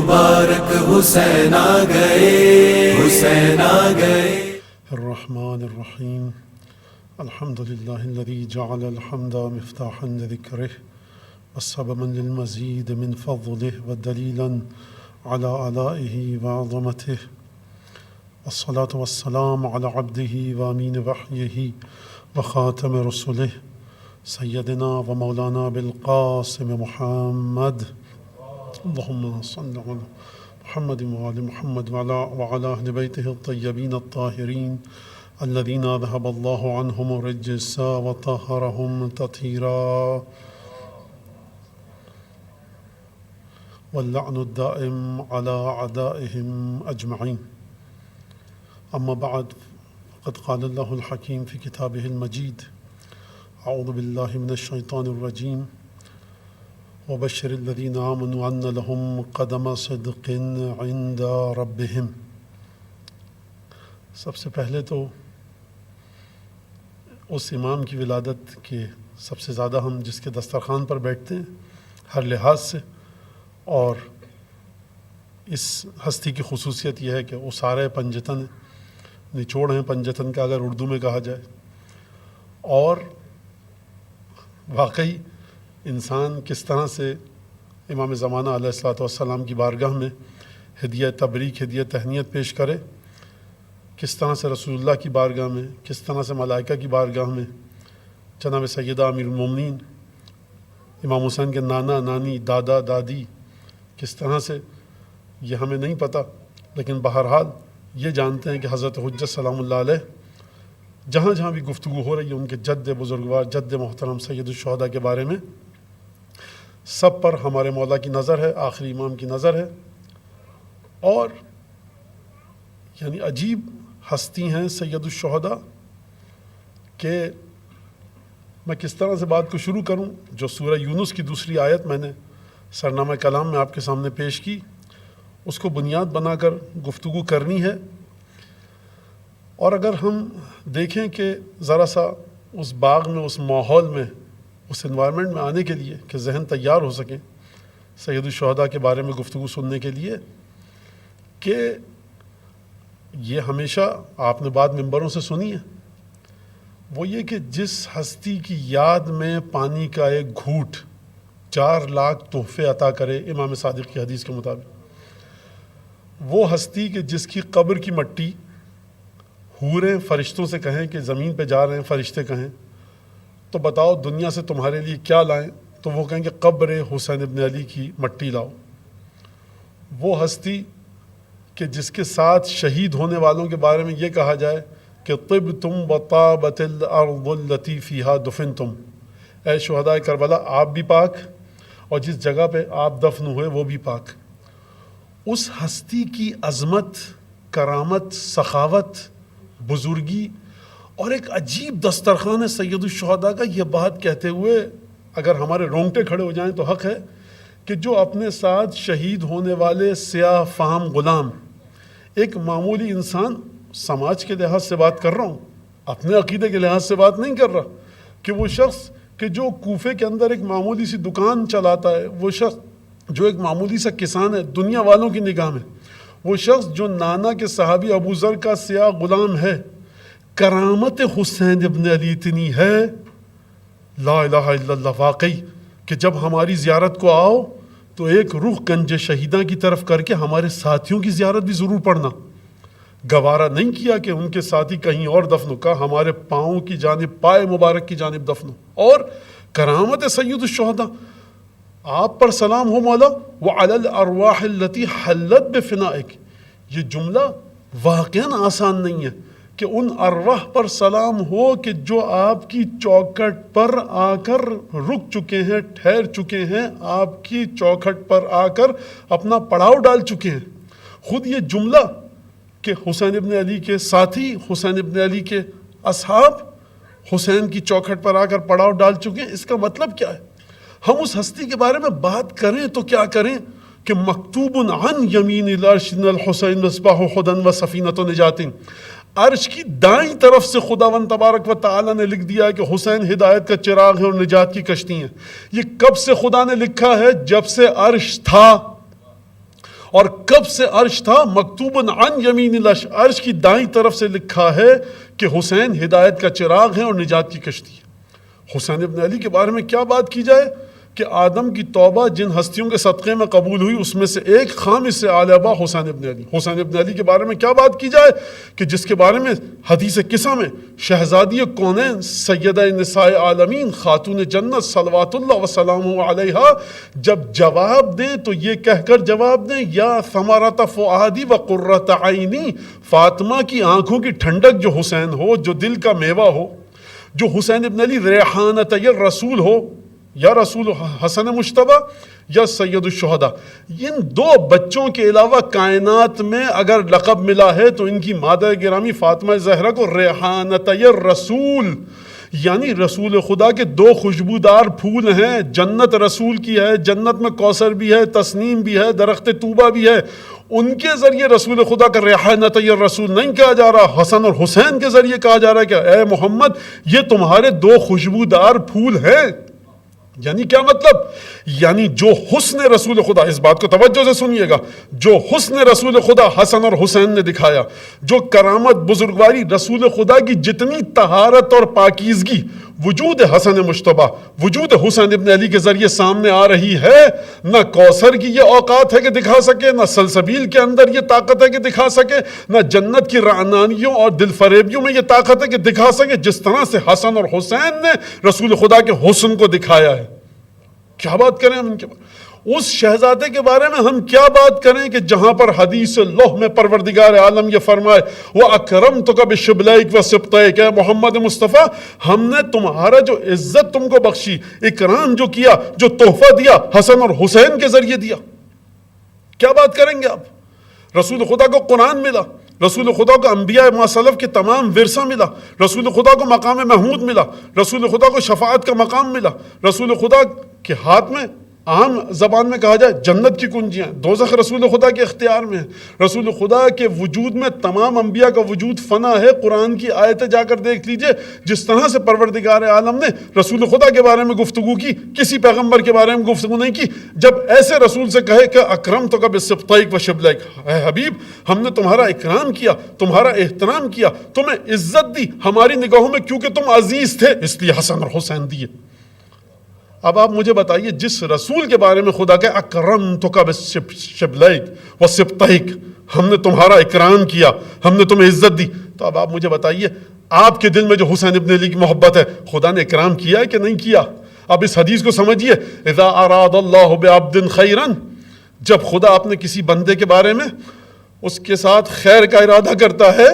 مبارک حسین آ گئے، حسین آ گئے۔ الرحمن الرحیم الحمد للہ الذی جعل الحمد مفتاحا لذکرہ وسببا للمزید من فضلہ ودلیلا علی آلائہ وعظمتہ، والصلاة والسلام علی عبدہ وامین وحیہ وخاتم رسلہ سیدنا و مولانا بالقاسم محمد، اللہم صل علی محمد وآل محمد وعلى أهل بيته الطيبين الطاهرين الذين ذهب الله عنهم الرجس وطهرهم تطهيرا، واللعن الدائم على أعدائهم أجمعين. أما بعد، فقد قال الله الحكيم في كتابه المجيد: أعوذ بالله من الشيطان الرجيم، وبشر الذين آمنوا أن لهم قدم صدق عند ربهم. سب سے پہلے تو اس امام کی ولادت کے سب سے زیادہ ہم جس کے دسترخوان پر بیٹھتے ہیں ہر لحاظ سے، اور اس ہستی کی خصوصیت یہ ہے کہ اسارے پنجتن، نچوڑ ہیں پنجتن کا اگر اردو میں کہا جائے، اور واقعی انسان کس طرح سے امام زمانہ علیہ الصلوۃ والسلام کی بارگاہ میں ہدیہ تبریک، ہدیہ تہنیت پیش کرے، کس طرح سے رسول اللہ کی بارگاہ میں، کس طرح سے ملائکہ کی بارگاہ میں جناب سیدہ امیر المومنین امام حسین کے نانا نانی دادا دادی کس طرح سے، یہ ہمیں نہیں پتہ، لیکن بہرحال یہ جانتے ہیں کہ حضرت حجت سلام اللہ علیہ جہاں جہاں بھی گفتگو ہو رہی ہے ان کے جد بزرگوار، جد محترم سید الشہداء کے بارے میں، سب پر ہمارے مولا کی نظر ہے، آخری امام کی نظر ہے، اور یعنی عجیب ہستی ہیں سید الشہداء کہ میں کس طرح سے بات کو شروع کروں. جو سورہ یونس کی دوسری آیت میں نے سرنامہ کلام میں آپ کے سامنے پیش کی، اس کو بنیاد بنا کر گفتگو کرنی ہے. اور اگر ہم دیکھیں کہ ذرا سا اس باغ میں، اس ماحول میں، اس انوائرمنٹ میں آنے کے لیے کہ ذہن تیار ہو سکیں سید الشہداء کے بارے میں گفتگو سننے کے لیے، کہ یہ ہمیشہ آپ نے بات ممبروں سے سنی ہے، وہ یہ کہ جس ہستی کی یاد میں پانی کا ایک گھوٹ 4 لاکھ تحفے عطا کرے امام صادق کی حدیث کے مطابق، وہ ہستی کہ جس کی قبر کی مٹی حوریں فرشتوں سے کہیں کہ زمین پہ جا رہے ہیں، فرشتے کہیں تو بتاؤ دنیا سے تمہارے لیے کیا لائیں، تو وہ کہیں کہ قبر حسین ابن علی کی مٹی لاؤ. وہ ہستی کہ جس کے ساتھ شہید ہونے والوں کے بارے میں یہ کہا جائے کہ طبتم وطابت الارض التي فيها دفنتم، اے شہداء کربلا آپ بھی پاک اور جس جگہ پہ آپ دفن ہوئے وہ بھی پاک. اس ہستی کی عظمت، کرامت، سخاوت، بزرگی اور ایک عجیب دسترخوان ہے سید الشہداء کا. یہ بات کہتے ہوئے اگر ہمارے رونگٹے کھڑے ہو جائیں تو حق ہے کہ جو اپنے ساتھ شہید ہونے والے سیاہ فام غلام، ایک معمولی انسان، سماج کے لحاظ سے بات کر رہا ہوں، اپنے عقیدے کے لحاظ سے بات نہیں کر رہا، کہ وہ شخص کہ جو کوفے کے اندر ایک معمولی سی دکان چلاتا ہے، وہ شخص جو ایک معمولی سا کسان ہے دنیا والوں کی نگاہ میں، وہ شخص جو نانا کے صحابی ابو ذر کا سیاہ غلام ہے، کرامت حسین ابن علی اتنی ہے، لا الہ الا اللہ، واقعی کہ جب ہماری زیارت کو آؤ تو ایک رخ گنج شہیداں کی طرف کر کے ہمارے ساتھیوں کی زیارت بھی ضرور پڑھنا. گوارا نہیں کیا کہ ان کے ساتھی کہیں اور دفن ہو، کہا ہمارے پاؤں کی جانب، پائے مبارک کی جانب دفن ہو. اور کرامت سید الشہداء، آپ پر سلام ہو مولا، وعلی الارواح التي حلت بفنائک. یہ جملہ واقعاً آسان نہیں ہے کہ ان ارواح پر سلام ہو کہ جو آپ کی چوکھٹ پر آ کر رک چکے ہیں، ٹھہر چکے ہیں، آپ کی چوکھٹ پر آ کر اپنا پڑاؤ ڈال چکے ہیں. خود یہ جملہ کہ حسین ابن علی کے ساتھی، حسین ابن علی کے اصحاب حسین کی چوکھٹ پر آ کر پڑاؤ ڈال چکے ہیں، اس کا مطلب کیا ہے؟ ہم اس ہستی کے بارے میں بات کریں تو کیا کریں کہ مکتوب عن یمین العرش الحسین مصباح خدن و سفینۃ نجات، عرش کی دائیں طرف سے خداوند تبارک و تعالی نے لکھ دیا ہے کہ حسین ہدایت کا چراغ ہے اور نجات کی کشتی ہیں. یہ کب سے خدا نے لکھا ہے؟ جب سے عرش تھا. اور کب سے عرش تھا؟ مکتوبن عن یمین العرش، عرش کی دائیں طرف سے لکھا ہے کہ حسین ہدایت کا چراغ ہے اور نجات کی کشتی ہے۔ حسین ابن علی کے بارے میں کیا بات کی جائے کہ آدم کی توبہ جن ہستیوں کے صدقے میں قبول ہوئی اس میں سے ایک خامس اعلی با حسین ابن علی۔ حسین ابن علی کے بارے میں کیا بات کی جائے کہ جس کے بارے میں حدیث قصہ میں شہزادی کونین سیدہ نساء عالمین خاتون جنت صلوات اللہ وسلامہ علیہا جب جواب دیں تو یہ کہہ کر جواب دیں یا ثمرۃ فؤادی و قرۃ عینی، فاطمہ کی آنکھوں کی ٹھنڈک جو حسین ہو، جو دل کا میوہ ہو، جو حسین ابن علی ریحانۃ الرسول ہو، یا رسول حسن مشتبہ یا سید الشہداء۔ ان دو بچوں کے علاوہ کائنات میں اگر لقب ملا ہے تو ان کی مادہ گرامی فاطمہ زہرا کو ریحانۃ الرسول، یعنی رسول خدا کے دو خوشبودار پھول ہیں۔ جنت رسول کی ہے، جنت میں کوثر بھی ہے، تسنیم بھی ہے، درخت طوبہ بھی ہے، ان کے ذریعے رسول خدا کا ریحانۃ الرسول نہیں کہا جا رہا، حسن اور حسین کے ذریعے کہا جا رہا ہے کہ اے محمد یہ تمہارے دو خوشبودار پھول ہیں۔ یعنی کیا مطلب؟ یعنی جو حسن رسول خدا، اس بات کو توجہ سے سنیے گا، جو حسن رسول خدا حسن اور حسین نے دکھایا، جو کرامت بزرگواری رسول خدا کی جتنی طہارت اور پاکیزگی وجود حسن مشتبہ، وجود حسین ابن علی کے ذریعے سامنے آ رہی ہے، نہ کوثر کی یہ اوقات ہے کہ دکھا سکے، نہ سلسبیل کے اندر یہ طاقت ہے کہ دکھا سکے، نہ جنت کی رعنانیوں اور دل فریبیوں میں یہ طاقت ہے کہ دکھا سکے، جس طرح سے حسن اور حسین نے رسول خدا کے حسن کو دکھایا ہے۔ کیا بات کریں ہم ان کے بارے؟ اس شہزادے کے بارے میں ہم کیا بات کریں کہ جہاں پر حدیث لوح میں پروردگار عالم یہ فرمائے وَأَكْرَمْتُكَ بِشِبْلَيْكَ وَسِبْطَيْكَ، کہ محمد مصطفیٰ ہم نے تمہارا جو عزت تم کو بخشی، اکرام جو کیا، جو تحفہ دیا حسن اور حسین کے ذریعے دیا۔ کیا بات کریں گے آپ؟ رسول خدا کو قرآن ملا، رسول خدا کو انبیاء ماسلف کے تمام ورثہ ملا، رسول خدا کو مقام محمود ملا، رسول خدا کو شفاعت کا مقام ملا، رسول خدا کے ہاتھ میں عام زبان میں کہا جائے جنت کی کنجیاں، دوزخ رسول خدا کے اختیار میں ہے، رسول خدا کے وجود میں تمام انبیاء کا وجود فنا ہے۔ قرآن کی آیتیں جا کر دیکھ لیجئے، جس طرح سے پروردگار عالم نے رسول خدا کے بارے میں گفتگو کی، کسی پیغمبر کے بارے میں گفتگو نہیں کی۔ جب ایسے رسول سے کہے کہ اکرمتک بسبطیک وشبلیک، اے حبیب ہم نے تمہارا اکرام کیا، تمہارا احترام کیا، تمہیں عزت دی ہماری نگاہوں میں کیونکہ تم عزیز تھے، اس لیے حسن اور حسین دیے۔ اب آپ مجھے بتائیے جس رسول کے بارے میں خدا کہ اکرمتک بشبلیک وسبطیک، ہم نے تمہارا اکرام کیا، ہم نے تمہیں عزت دی، تو اب آپ مجھے بتائیے آپ کے دل میں جو حسین ابن علی کی محبت ہے، خدا نے اکرام کیا ہے کہ نہیں کیا؟ اب اس حدیث کو سمجھیے، اذا اراد اللہ بعبد خیرا، جب خدا اپنے کسی بندے کے بارے میں اس کے ساتھ خیر کا ارادہ کرتا ہے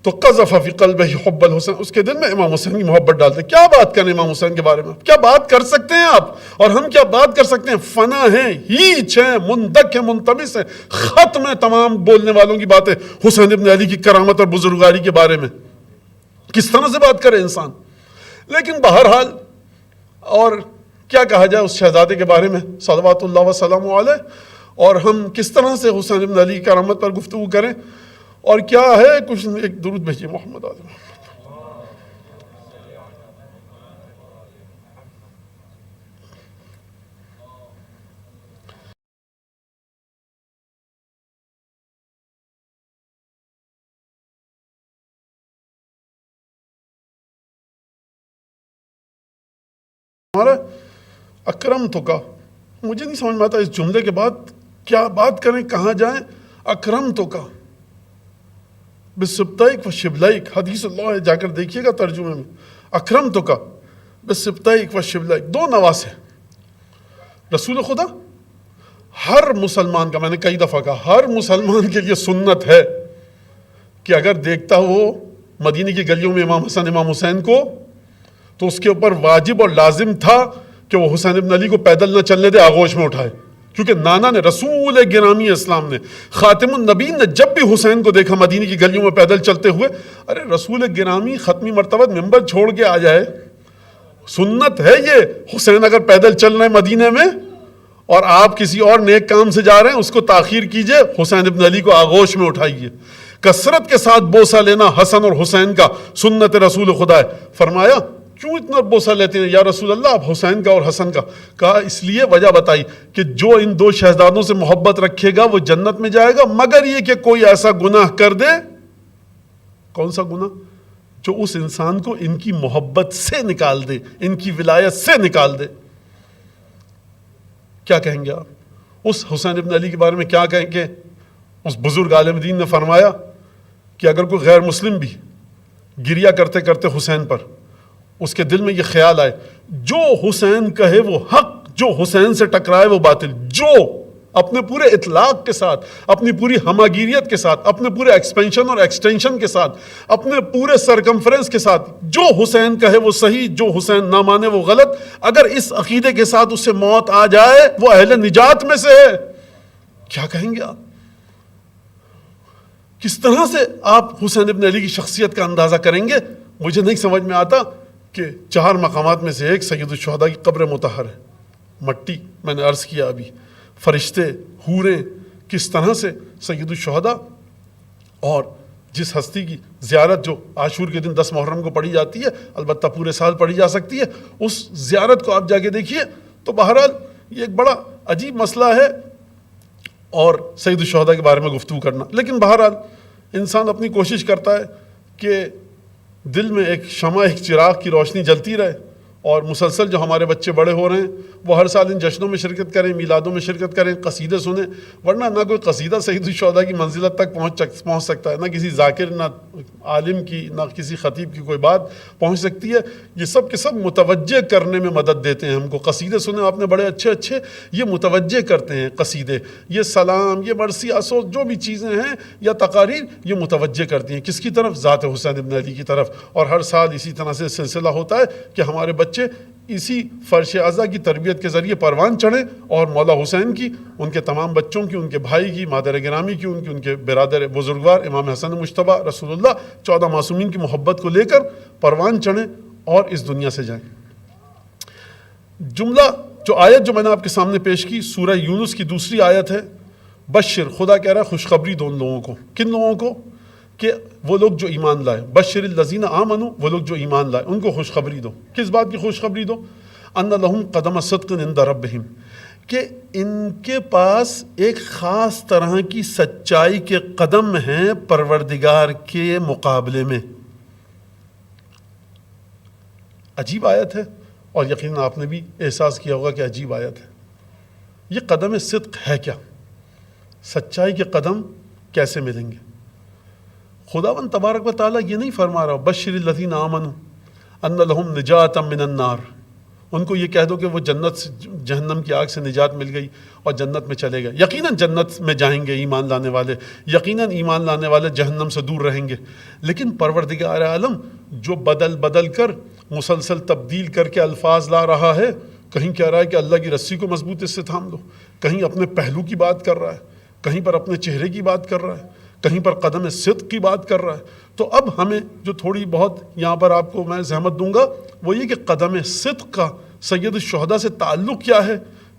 تو قذف فی قلبہ حب الحسین، اس کے دل میں امام حسین کی محبت ڈالتے ہیں۔ کیا بات کریں امام حسین کے بارے میں؟ کیا بات کر سکتے ہیں آپ؟ اور ہم کیا بات کر سکتے ہیں؟ فنا ہیں، ہیچ ہیں، مندک ہیں، منتمس ہیں، ختم ہیں تمام بولنے والوں کی باتیں حسین ابن علی کی کرامت اور بزرگواری کے بارے میں۔ کس طرح سے بات کرے انسان؟ لیکن بہرحال اور کیا کہا جائے اس شہزادے کے بارے میں صلوات اللہ وسلام علیہ، اور ہم کس طرح سے حسین ابن علی کی کرامت پر گفتگو کریں، اور کیا ہے کچھ ایک درود بھیجیے محمد آدم۔ ہمارا اکرم تو کا مجھے نہیں سمجھ میں آتا اس جملے کے بعد کیا بات کریں، کہاں جائیں؟ اکرم تو کا بسبطیک و شبلیک، حدیث اللہ ہے، جا کر دیکھیے گا ترجمے میں، اکرم تو کا بسبطیک و شبلیک، دو نواسے رسول خدا ہر مسلمان کا، میں نے کئی دفعہ کہا ہر مسلمان کے لیے سنت ہے کہ اگر دیکھتا ہو مدینے کی گلیوں میں امام حسن امام حسین کو تو اس کے اوپر واجب اور لازم تھا کہ وہ حسین ابن علی کو پیدل نہ چلنے دے، آغوش میں اٹھائے، کیونکہ نانا نے رسول گرامی اسلام نے خاتم النبیین نے جب بھی حسین کو دیکھا مدینے کی گلیوں میں پیدل چلتے ہوئے، ارے رسول گرامی ختمی مرتبہ ممبر چھوڑ کے آ جائے، سنت ہے یہ، حسین اگر پیدل چل رہے ہیں مدینے میں اور آپ کسی اور نیک کام سے جا رہے ہیں اس کو تاخیر کیجئے، حسین ابن علی کو آغوش میں اٹھائیے، کثرت کے ساتھ بوسہ لینا حسن اور حسین کا سنت رسول خدا ہے۔ فرمایا کیوں اتنا بوسہ لیتے ہیں یا رسول اللہ آپ حسین کا اور حسن کا؟ کہا اس لیے، وجہ بتائی کہ جو ان دو شہزادوں سے محبت رکھے گا وہ جنت میں جائے گا، مگر یہ کہ کوئی ایسا گناہ کر دے۔ کون سا گناہ؟ جو اس انسان کو ان کی محبت سے نکال دے، ان کی ولایت سے نکال دے۔ کیا کہیں گے آپ اس حسین ابن علی کے بارے میں؟ کیا کہیں گے؟ اس بزرگ عالم دین نے فرمایا کہ اگر کوئی غیر مسلم بھی گریا کرتے کرتے حسین پر، اس کے دل میں یہ خیال آئے جو حسین کہے وہ حق، جو حسین سے ٹکرائے وہ باطل، جو اپنے پورے اطلاق کے ساتھ، اپنی پوری ہماگیریت کے ساتھ، اپنے پورے ایکسپینشن اور ایکسٹینشن کے ساتھ، اپنے پورے سرکمفرنس کے ساتھ، جو حسین کہے وہ صحیح، جو حسین نہ مانے وہ غلط، اگر اس عقیدے کے ساتھ اس سے موت آ جائے وہ اہل نجات میں سے ہے۔ کیا کہیں گے آپ؟ کس طرح سے آپ حسین ابن علی کی شخصیت کا اندازہ کریں گے؟ مجھے نہیں سمجھ میں آتا کہ 4 مقامات میں سے ایک سید الشہداء کی قبر مطہر ہے، مٹی، میں نے عرض کیا ابھی، فرشتے، حوریں، کس طرح سے سید الشہداء، اور جس ہستی کی زیارت جو عاشور کے دن 10 محرم کو پڑھی جاتی ہے، البتہ پورے سال پڑھی جا سکتی ہے، اس زیارت کو آپ جا کے دیکھیے۔ تو بہرحال یہ ایک بڑا عجیب مسئلہ ہے اور سید الشہداء کے بارے میں گفتگو کرنا، لیکن بہرحال انسان اپنی کوشش کرتا ہے کہ دل میں ایک شمع، ایک چراغ کی روشنی جلتی رہے، اور مسلسل جو ہمارے بچے بڑے ہو رہے ہیں وہ ہر سال ان جشنوں میں شرکت کریں، میلادوں میں شرکت کریں، قصیدے سنیں، ورنہ نہ کوئی قصیدہ سید الشہداء کی منزلت تک پہنچ سکتا ہے، نہ کسی ذاکر، نہ عالم کی، نہ کسی خطیب کی کوئی بات پہنچ سکتی ہے۔ یہ سب کے سب متوجہ کرنے میں مدد دیتے ہیں ہم کو۔ قصیدے سنیں آپ نے بڑے اچھے اچھے، یہ متوجہ کرتے ہیں قصیدے، یہ سلام، یہ مرثیہ، جو بھی چیزیں ہیں یا تقاریر، یہ متوجہ کرتی ہیں کس کی طرف؟ ذات حسین ابن علی کی طرف۔ اور ہر سال اسی طرح سے سلسلہ ہوتا ہے کہ ہمارے بچے اسی فرش اعضا کی تربیت کے ذریعے پروان چڑھیں، اور مولا حسین کی، ان کے تمام بچوں کی، ان کے بھائی کی، مادر گرامی کی، ان کے برادر بزرگوار امام حسن مجتبیٰ رسول اللہ 14 معصومین کی محبت کو لے کر پروان چڑھیں اور اس دنیا سے جائیں۔ جملہ جو آیت جو میں نے آپ کے سامنے پیش کی، سورہ یونس کی دوسری آیت ہے، بشر، خدا کہہ رہا ہے خوشخبری دو ان لوگوں کو۔ کن لوگوں کو؟ کہ وہ لوگ جو ایمان لائے، بشر الذین آمنوا، وہ لوگ جو ایمان لائے ان کو خوشخبری دو۔ کس بات کی خوشخبری دو؟ ان لہم قدم صدق عند ربہم، کہ ان کے پاس ایک خاص طرح کی سچائی کے قدم ہیں پروردگار کے مقابلے میں۔ عجیب آیت ہے، اور یقیناً آپ نے بھی احساس کیا ہوگا کہ عجیب آیت ہے۔ یہ قدم صدق ہے کیا؟ سچائی کے قدم کیسے ملیں گے؟ خداوند تبارک و تعالیٰ یہ نہیں فرما رہا بشر الذین آمنوا ان لہم نجات من النار، ان کو یہ کہہ دو کہ وہ جنت سے، جہنم کی آگ سے نجات مل گئی اور جنت میں چلے گئے۔ یقیناً جنت میں جائیں گے ایمان لانے والے، یقیناً ایمان لانے والے جہنم سے دور رہیں گے، لیکن پروردگار عالم جو بدل بدل کر، مسلسل تبدیل کر کے الفاظ لا رہا ہے، کہیں کہہ رہا ہے کہ اللہ کی رسی کو مضبوطی سے تھام دو، کہیں اپنے پہلو کی بات کر رہا ہے، کہیں پر اپنے چہرے کی بات کر رہا ہے، کہیں پر قدم صدق کی بات کر رہا ہے۔ تو اب ہمیں جو تھوڑی بہت یہاں پر آپ کو میں زحمت دوں گا وہ یہ کہ قدم صدق کا سید الشہداء سے تعلق کیا ہے؟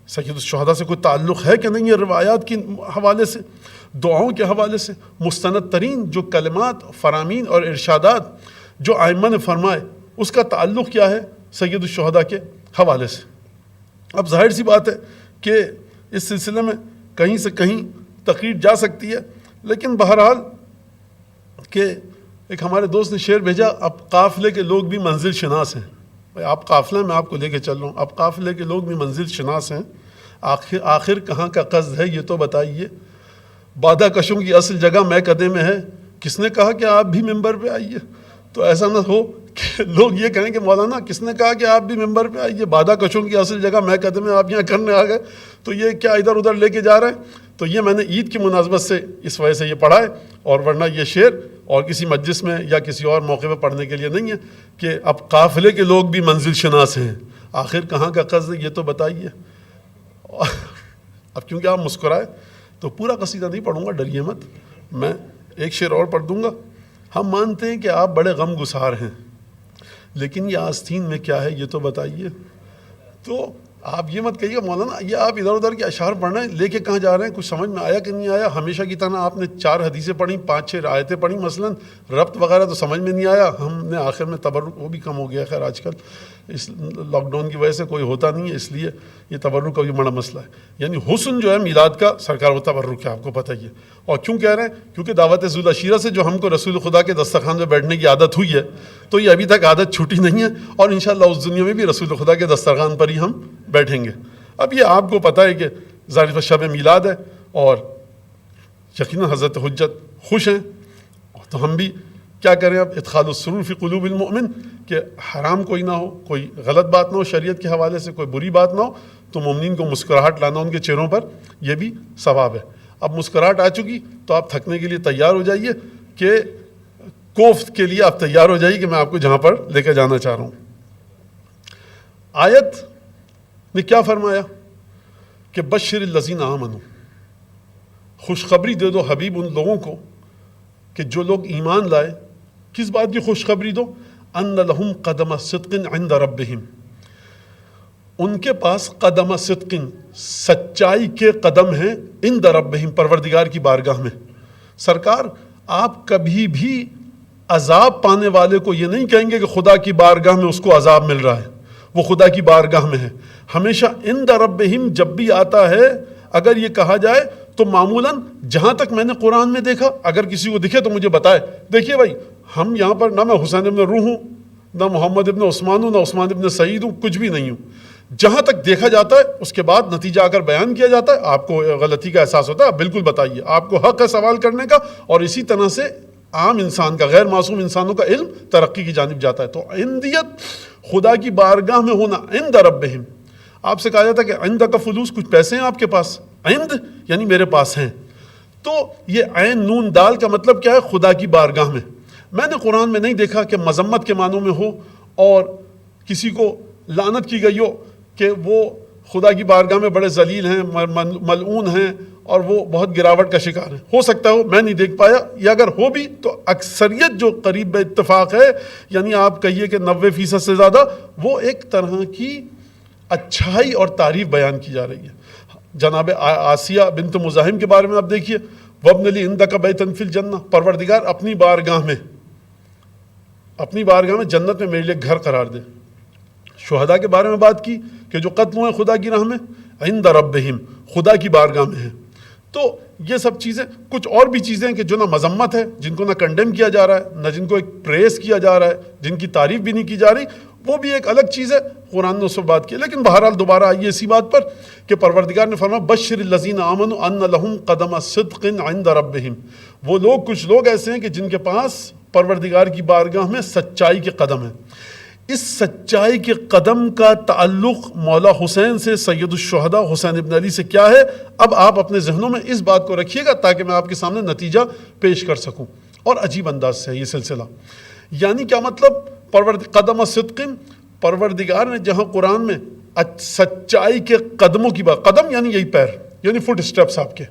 سید الشہداء سے کوئی تعلق ہے کہ نہیں؟ ہے روایات کے حوالے سے، دعاؤں کے حوالے سے، مستند ترین جو کلمات، فرامین اور ارشادات جو ائمہ نے فرمائے، اس کا تعلق کیا ہے سید الشہداء کے حوالے سے؟ اب ظاہر سی بات ہے کہ اس سلسلے میں کہیں سے کہیں تقریر جا سکتی ہے، لیکن بہرحال کہ ایک ہمارے دوست نے شعر بھیجا، اب قافلے کے لوگ بھی منزل شناس ہیں۔ آپ قافلہ میں آپ کو لے کے چل رہا ہوں، اب قافلے کے لوگ بھی منزل شناس ہیں، آخر کہاں کا قصد ہے یہ تو بتائیے، بادہ کشوں کی اصل جگہ میں قدے میں ہے، کس نے کہا کہ آپ بھی ممبر پہ آئیے؟ تو ایسا نہ ہو کہ لوگ یہ کہیں کہ مولانا کس نے کہا کہ آپ بھی ممبر پہ آئیے، بادہ کشوں کی اصل جگہ میں قدے میں آپ یہاں کرنے آ گئے، تو یہ کیا ادھر ادھر لے کے جا رہے ہیں؟ تو یہ میں نے عید کی مناسبت سے اس وجہ سے یہ پڑھا ہے، اور ورنہ یہ شعر اور کسی مجلس میں یا کسی اور موقع پہ پڑھنے کے لیے نہیں ہے کہ اب قافلے کے لوگ بھی منزل شناس ہیں، آخر کہاں کا قصد ہے یہ تو بتائیے۔ اب کیونکہ آپ مسکرائے تو پورا قصیدہ نہیں پڑھوں گا، ڈریے مت، میں ایک شعر اور پڑھ دوں گا۔ ہم مانتے ہیں کہ آپ بڑے غم گسار ہیں، لیکن یہ آستین میں کیا ہے یہ تو بتائیے۔ تو آپ یہ مت کہیے مولانا یہ آپ ادھر ادھر کے اشعار پڑھ رہے ہیں، لے کے کہاں جا رہے ہیں، کچھ سمجھ میں آیا کہ نہیں آیا؟ ہمیشہ کی طرح آپ نے 4 حدیثیں پڑھی، 5-6 آیتیں پڑھی مثلا، ربط وغیرہ تو سمجھ میں نہیں آیا، ہم نے آخر میں تبرک، وہ بھی کم ہو گیا خیر آج کل اس لاک ڈاؤن کی وجہ سے کوئی ہوتا نہیں ہے، اس لیے یہ تبرک کا بھی بڑا مسئلہ ہے۔ یعنی حسن جو ہے میلاد کا سرکار وہ تبرک ہے، آپ کو پتہ ہی ہے۔ اور کیوں کہہ رہے ہیں؟ کیونکہ دعوت ذوالعشیرہ سے جو ہم کو رسول خدا کے دسترخوان پہ بیٹھنے کی عادت ہوئی ہے، تو یہ ابھی تک عادت چھوٹی نہیں ہے، اور انشاءاللہ اس دنیا میں بھی رسول خدا کے دسترخوان پر ہی ہم بیٹھیں گے۔ اب یہ آپ کو پتہ ہے کہ ظاہر شب میلاد ہے، اور یقیناً حضرت حجت خوش ہیں، تو ہم بھی کیا کریں؟ اب ادخال السرور فی قلوب المؤمن، کہ حرام کوئی نہ ہو، کوئی غلط بات نہ ہو شریعت کے حوالے سے، کوئی بری بات نہ ہو، تو مومنین کو مسکراہٹ لانا ان کے چہروں پر، یہ بھی ثواب ہے۔ اب مسکراہٹ آ چکی تو آپ تھکنے کے لیے تیار ہو جائیے، کہ کوفت کے لیے آپ تیار ہو جائیے کہ میں آپ کو جہاں پر لے کے جانا چاہ رہا ہوں۔ آیت نے کیا فرمایا کہ بشر الذین آمنوا، خوشخبری دے دو حبیب ان لوگوں کو کہ جو لوگ ایمان لائے۔ کس بات کی خوشخبری دو؟ ان لہم قدم صدق عند ربہم، ان کے پاس قدم صدق، سچائی کے قدم ہیں، عند ربہم، پروردگار کی بارگاہ میں۔ سرکار آپ کبھی بھی عذاب پانے والے کو یہ نہیں کہیں گے کہ خدا کی بارگاہ میں اس کو عذاب مل رہا ہے، وہ خدا کی بارگاہ میں ہے۔ ہمیشہ عند ربہم جب بھی آتا ہے، اگر یہ کہا جائے تو معمولاً جہاں تک میں نے قرآن میں دیکھا، اگر کسی کو دکھے تو مجھے بتائے، دیکھیے بھائی ہم یہاں پر نہ میں حسین ابن روح ہوں، نہ محمد ابن عثمان ہوں، نہ عثمان ابن سعید ہوں، کچھ بھی نہیں ہوں۔ جہاں تک دیکھا جاتا ہے اس کے بعد نتیجہ اگر بیان کیا جاتا ہے، آپ کو غلطی کا احساس ہوتا ہے، آپ بالکل بتائیے، آپ کو حق ہے سوال کرنے کا، اور اسی طرح سے عام انسان کا، غیر معصوم انسانوں کا علم ترقی کی جانب جاتا ہے۔ تو عندیت خدا کی بارگاہ میں ہونا، عند ربہم۔ آپ سے کہا جاتا ہے کہ عند کا فلوس، کچھ پیسے ہیں آپ کے پاس، عند یعنی میرے پاس ہیں، تو یہ عین نون دال کا مطلب کیا ہے؟ خدا کی بارگاہ میں۔ میں نے قرآن میں نہیں دیکھا کہ مذمت کے معنوں میں ہو اور کسی کو لعنت کی گئی ہو کہ وہ خدا کی بارگاہ میں بڑے ذلیل ہیں، ملعون ہیں، اور وہ بہت گراوٹ کا شکار ہیں۔ ہو سکتا ہو، میں نہیں دیکھ پایا، یا اگر ہو بھی تو اکثریت جو قریب اتفاق ہے، یعنی آپ کہیے کہ 90% سے زیادہ، وہ ایک طرح کی اچھائی اور تعریف بیان کی جا رہی ہے۔ جناب آسیہ بنت مزاحم کے بارے میں آپ دیکھیے، وَابْنِ لِي عِندَكَ بَيْتًا فِي الْجَنَّةِ، پروردگار اپنی بارگاہ میں جنت میں میرے لیے گھر قرار دے۔ شہداء کے بارے میں بات کی کہ جو قتل ہوئے خدا کی راہ میں، عند ربہم، خدا کی بارگاہ میں ہیں۔ تو یہ سب چیزیں، کچھ اور بھی چیزیں کہ جو نہ مذمت ہے، جن کو نہ کنڈیم کیا جا رہا ہے، نہ جن کو ایک پریس کیا جا رہا ہے، جن کی تعریف بھی نہیں کی جا رہی، وہ بھی ایک الگ چیز ہے، قرآن نے اس پر بات کی۔ لیکن بہرحال دوبارہ آئیے اسی بات پر کہ پروردگار نے فرمایا بشر الذین آمنوا ان لہم قدم صدق عند ربہم، وہ لوگ، کچھ لوگ ایسے ہیں کہ جن کے پاس پروردگار کی بارگاہ میں سچائی کے قدم ہیں۔ اس سچائی کے قدم کا تعلق مولا حسین سے، سید الشہداء حسین ابن علی سے کیا ہے؟ اب آپ اپنے ذہنوں میں اس بات کو رکھیے گا تاکہ میں آپ کے سامنے نتیجہ پیش کر سکوں۔ اور عجیب انداز سے ہے یہ سلسلہ، یعنی کیا مطلب؟ قدم صدق، پروردگار نے جہاں قرآن میں سچائی کے قدموں کی بات، قدم یعنی یہی پیر، یعنی فٹ سٹیپس، آپ کے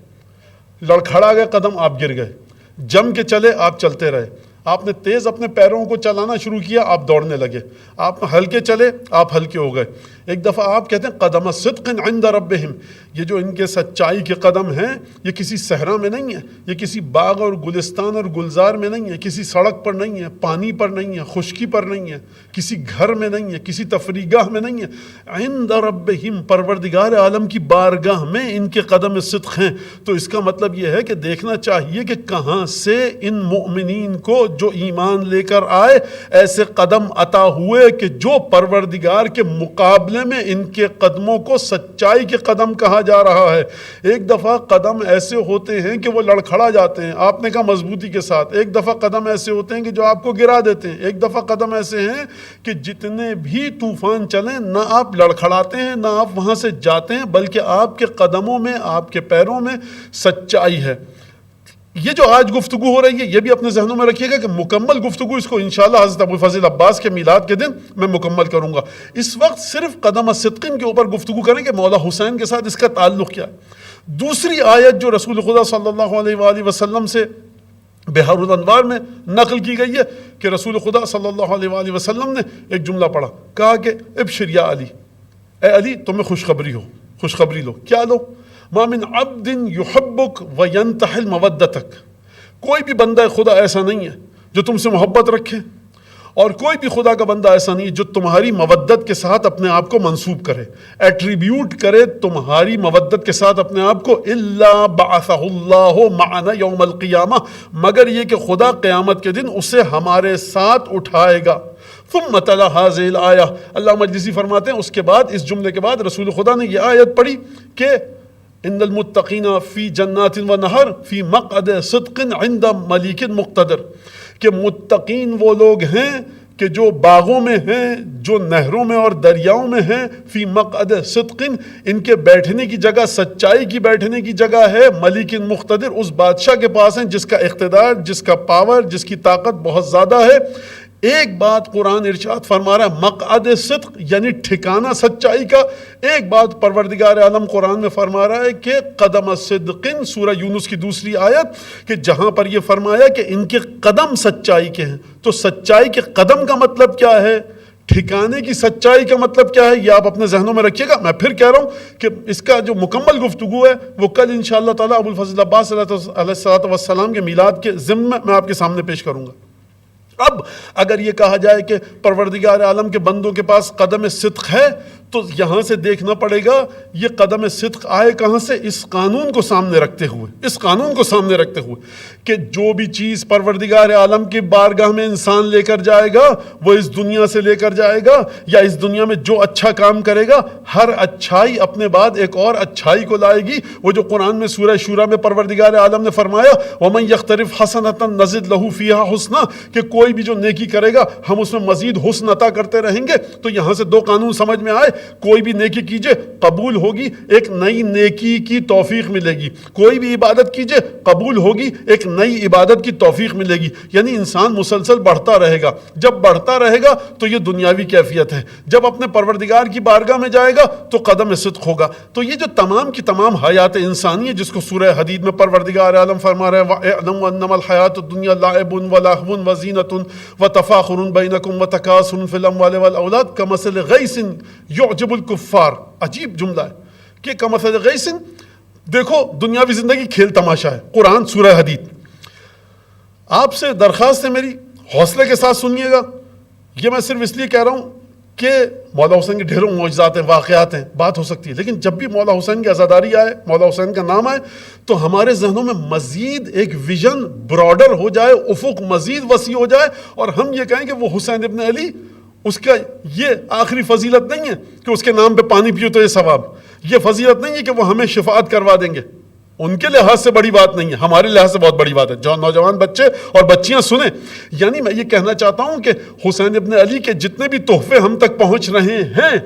لڑکھڑا گئے قدم، آپ گر گئے، جم کے چلے، آپ چلتے رہے، آپ نے تیز اپنے پیروں کو چلانا شروع کیا، آپ دوڑنے لگے، آپ ہلکے چلے، آپ ہلکے ہو گئے۔ ایک دفعہ آپ کہتے ہیں قدم صدق عند ربہم، یہ جو ان کے سچائی کے قدم ہیں، یہ کسی صحرا میں نہیں ہے، یہ کسی باغ اور گلستان اور گلزار میں نہیں ہے، کسی سڑک پر نہیں ہے، پانی پر نہیں ہے، خشکی پر نہیں ہے، کسی گھر میں نہیں ہے، کسی تفریح گاہ میں نہیں ہے، عند ربہم، پروردگار عالم کی بارگاہ میں ان کے قدم صدق ہیں۔ تو اس کا مطلب یہ ہے کہ دیکھنا چاہیے کہ کہاں سے ان مؤمنین کو جو ایمان لے کر آئے ایسے قدم عطا ہوئے کہ جو پروردگار کے مقابلے میں ان کے قدموں کو سچائی کے قدم کہا جا رہا ہے۔ ایک دفعہ قدم ایسے ہوتے ہیں کہ وہ لڑکھڑا جاتے ہیں، آپ نے کہا مضبوطی کے ساتھ، ایک دفعہ قدم ایسے ہوتے ہیں کہ جو آپ کو گرا دیتے ہیں، ایک دفعہ قدم ایسے ہیں کہ جتنے بھی طوفان چلیں نہ آپ لڑکھڑاتے ہیں، نہ آپ وہاں سے جاتے ہیں، بلکہ آپ کے قدموں میں، آپ کے پیروں میں سچائی ہے۔ یہ جو آج گفتگو ہو رہی ہے یہ بھی اپنے ذہنوں میں رکھیے گا کہ مکمل گفتگو اس کو انشاءاللہ حضرت ابوالفضل عباس کے میلاد کے دن میں مکمل کروں گا۔ اس وقت صرف قدم صدقین کے اوپر گفتگو کریں کہ مولا حسین کے ساتھ اس کا تعلق کیا ہے۔ دوسری آیت جو رسول خدا صلی اللہ علیہ وآلہ وسلم سے بحر الانوار میں نقل کی گئی ہے کہ رسول خدا صلی اللہ علیہ وآلہ وسلم نے ایک جملہ پڑھا، کہا کہ ابشر یا علی، اے علی تمہیں خوشخبری ہو، خوشخبری لو. کیا لو؟ ما من عبد یحبک وینتحل مودتک، کوئی بھی بندہ خدا ایسا نہیں ہے جو تم سے محبت رکھے، اور کوئی بھی خدا کا بندہ ایسا نہیں ہے جو تمہاری مودت کے ساتھ اپنے آپ کو منسوب کرے، ایٹریبیوٹ کرے تمہاری مودت کے ساتھ اپنے آپ کو، الا بعثہ اللہ معنا یوم القیامہ، مگر یہ کہ خدا قیامت کے دن اسے ہمارے ساتھ اٹھائے گا. ثم تلا هذه الآیہ، اللہ مجلسی فرماتے ہیں اس کے بعد، اس جملے کے بعد رسول خدا نے یہ آیت پڑھی کہ ان المتقین فی جنات و نہر فی مقعد صدق عند ملیک مقتدر، کہ متقین وہ لوگ ہیں کہ جو باغوں میں ہیں، جو نہروں میں اور دریاؤں میں ہیں، فی مقعد صدق، ان کے بیٹھنے کی جگہ سچائی کی بیٹھنے کی جگہ ہے، ملیک مقتدر، اس بادشاہ کے پاس ہیں جس کا اقتدار، جس کا پاور، جس کی طاقت بہت زیادہ ہے. ایک بات قرآن ارشاد فرما رہا ہے مقعد صدق یعنی ٹھکانہ سچائی کا، ایک بات پروردگار عالم قرآن میں فرما رہا ہے کہ قدم صدق، سورہ یونس کی دوسری آیت، کہ جہاں پر یہ فرمایا کہ ان کے قدم سچائی کے ہیں. تو سچائی کے قدم کا مطلب کیا ہے، ٹھکانے کی سچائی کا مطلب کیا ہے، یہ آپ اپنے ذہنوں میں رکھیے گا. میں پھر کہہ رہا ہوں کہ اس کا جو مکمل گفتگو ہے وہ کل انشاءاللہ تعالیٰ ابو الفضل عباس علیہ السلام کے میلاد کے ضمن میں آپ کے سامنے پیش کروں گا. اب اگر یہ کہا جائے کہ پروردگار عالم کے بندوں کے پاس قدم صدق ہے، تو یہاں سے دیکھنا پڑے گا یہ قدم صدق آئے کہاں سے، اس قانون کو سامنے رکھتے ہوئے، اس قانون کو سامنے رکھتے ہوئے کہ جو بھی چیز پروردگار عالم کی بارگاہ میں انسان لے کر جائے گا، وہ اس دنیا سے لے کر جائے گا، یا اس دنیا میں جو اچھا کام کرے گا، ہر اچھائی اپنے بعد ایک اور اچھائی کو لائے گی. وہ جو قرآن میں سورہ شورى میں پروردگار عالم نے فرمایا وَمَنْ يَقْتَرِفْ حَسَنَةً نَزِدْ لَهُ فِيهَا حُسْنًا، کہ کوئی بھی جو نیکی کرے گا ہم اس میں مزید حسن عطا کرتے رہیں گے. تو یہاں سے دو قانون سمجھ میں آئے، کوئی بھی نیکی کیجئے قبول ہوگی، ایک نئی نیکی کی توفیق ملے گی، کوئی بھی عبادت کیجئے قبول ہوگی، ایک نئی عبادت کی توفیق ملے گی. یعنی انسان مسلسل بڑھتا رہے گا، جب بڑھتا رہے گا تو یہ دنیاوی کیفیت ہے، جب اپنے پروردگار کی بارگاہ میں جائے گا تو قدم صدق ہوگا. تو یہ جو تمام کی تمام حیات انسانی ہے جس کو سورہ حدید میں پروردگار عالم فرما رہے ہیں وَاعْلَمُوا أَنَّمَا الْحَيَاةُ الدُّنْيَا لَعِبٌ وَلَهْوٌ وَزِينَةٌ وَتَفَاخُرٌ بَيْنَكُمْ وَتَكَاثُرٌ فِي الْأَمْوَالِ وَالْأَوْلَادِ كَمَثَلِ غَيْثٍ يُعْجِبُ الْكُفَّارَ. عجیب جملہ ہے کہ کمثل غیث، دیکھو دنیاوی زندگی کھیل تماشا ہے. قرآن سورہ حدید. آپ سے درخواست ہے میری، حوصلے کے ساتھ سنیے گا. یہ میں صرف اس لیے کہہ رہا ہوں کہ مولا حسین کے ڈھیروں معجزات ہیں، واقعات ہیں، بات ہو سکتی ہے، لیکن جب بھی مولا حسین کی عزاداری آئے، مولا حسین کا نام آئے، تو ہمارے ذہنوں میں مزید ایک ویژن براڈر ہو جائے، افق مزید وسیع ہو جائے، اور ہم یہ کہیں کہ وہ حسین ابن علی، اس کا یہ آخری فضیلت نہیں ہے کہ اس کے نام پہ پانی پیو تو یہ ثواب، یہ فضیلت نہیں ہے کہ وہ ہمیں شفاعت کروا دیں گے. ان کے لحاظ سے بڑی بات نہیں ہے، ہمارے لحاظ سے بہت بڑی بات ہے. جو نوجوان بچے اور بچیاں سنیں، یعنی میں یہ کہنا چاہتا ہوں کہ حسین ابن علی کے جتنے بھی تحفے ہم تک پہنچ رہے ہیں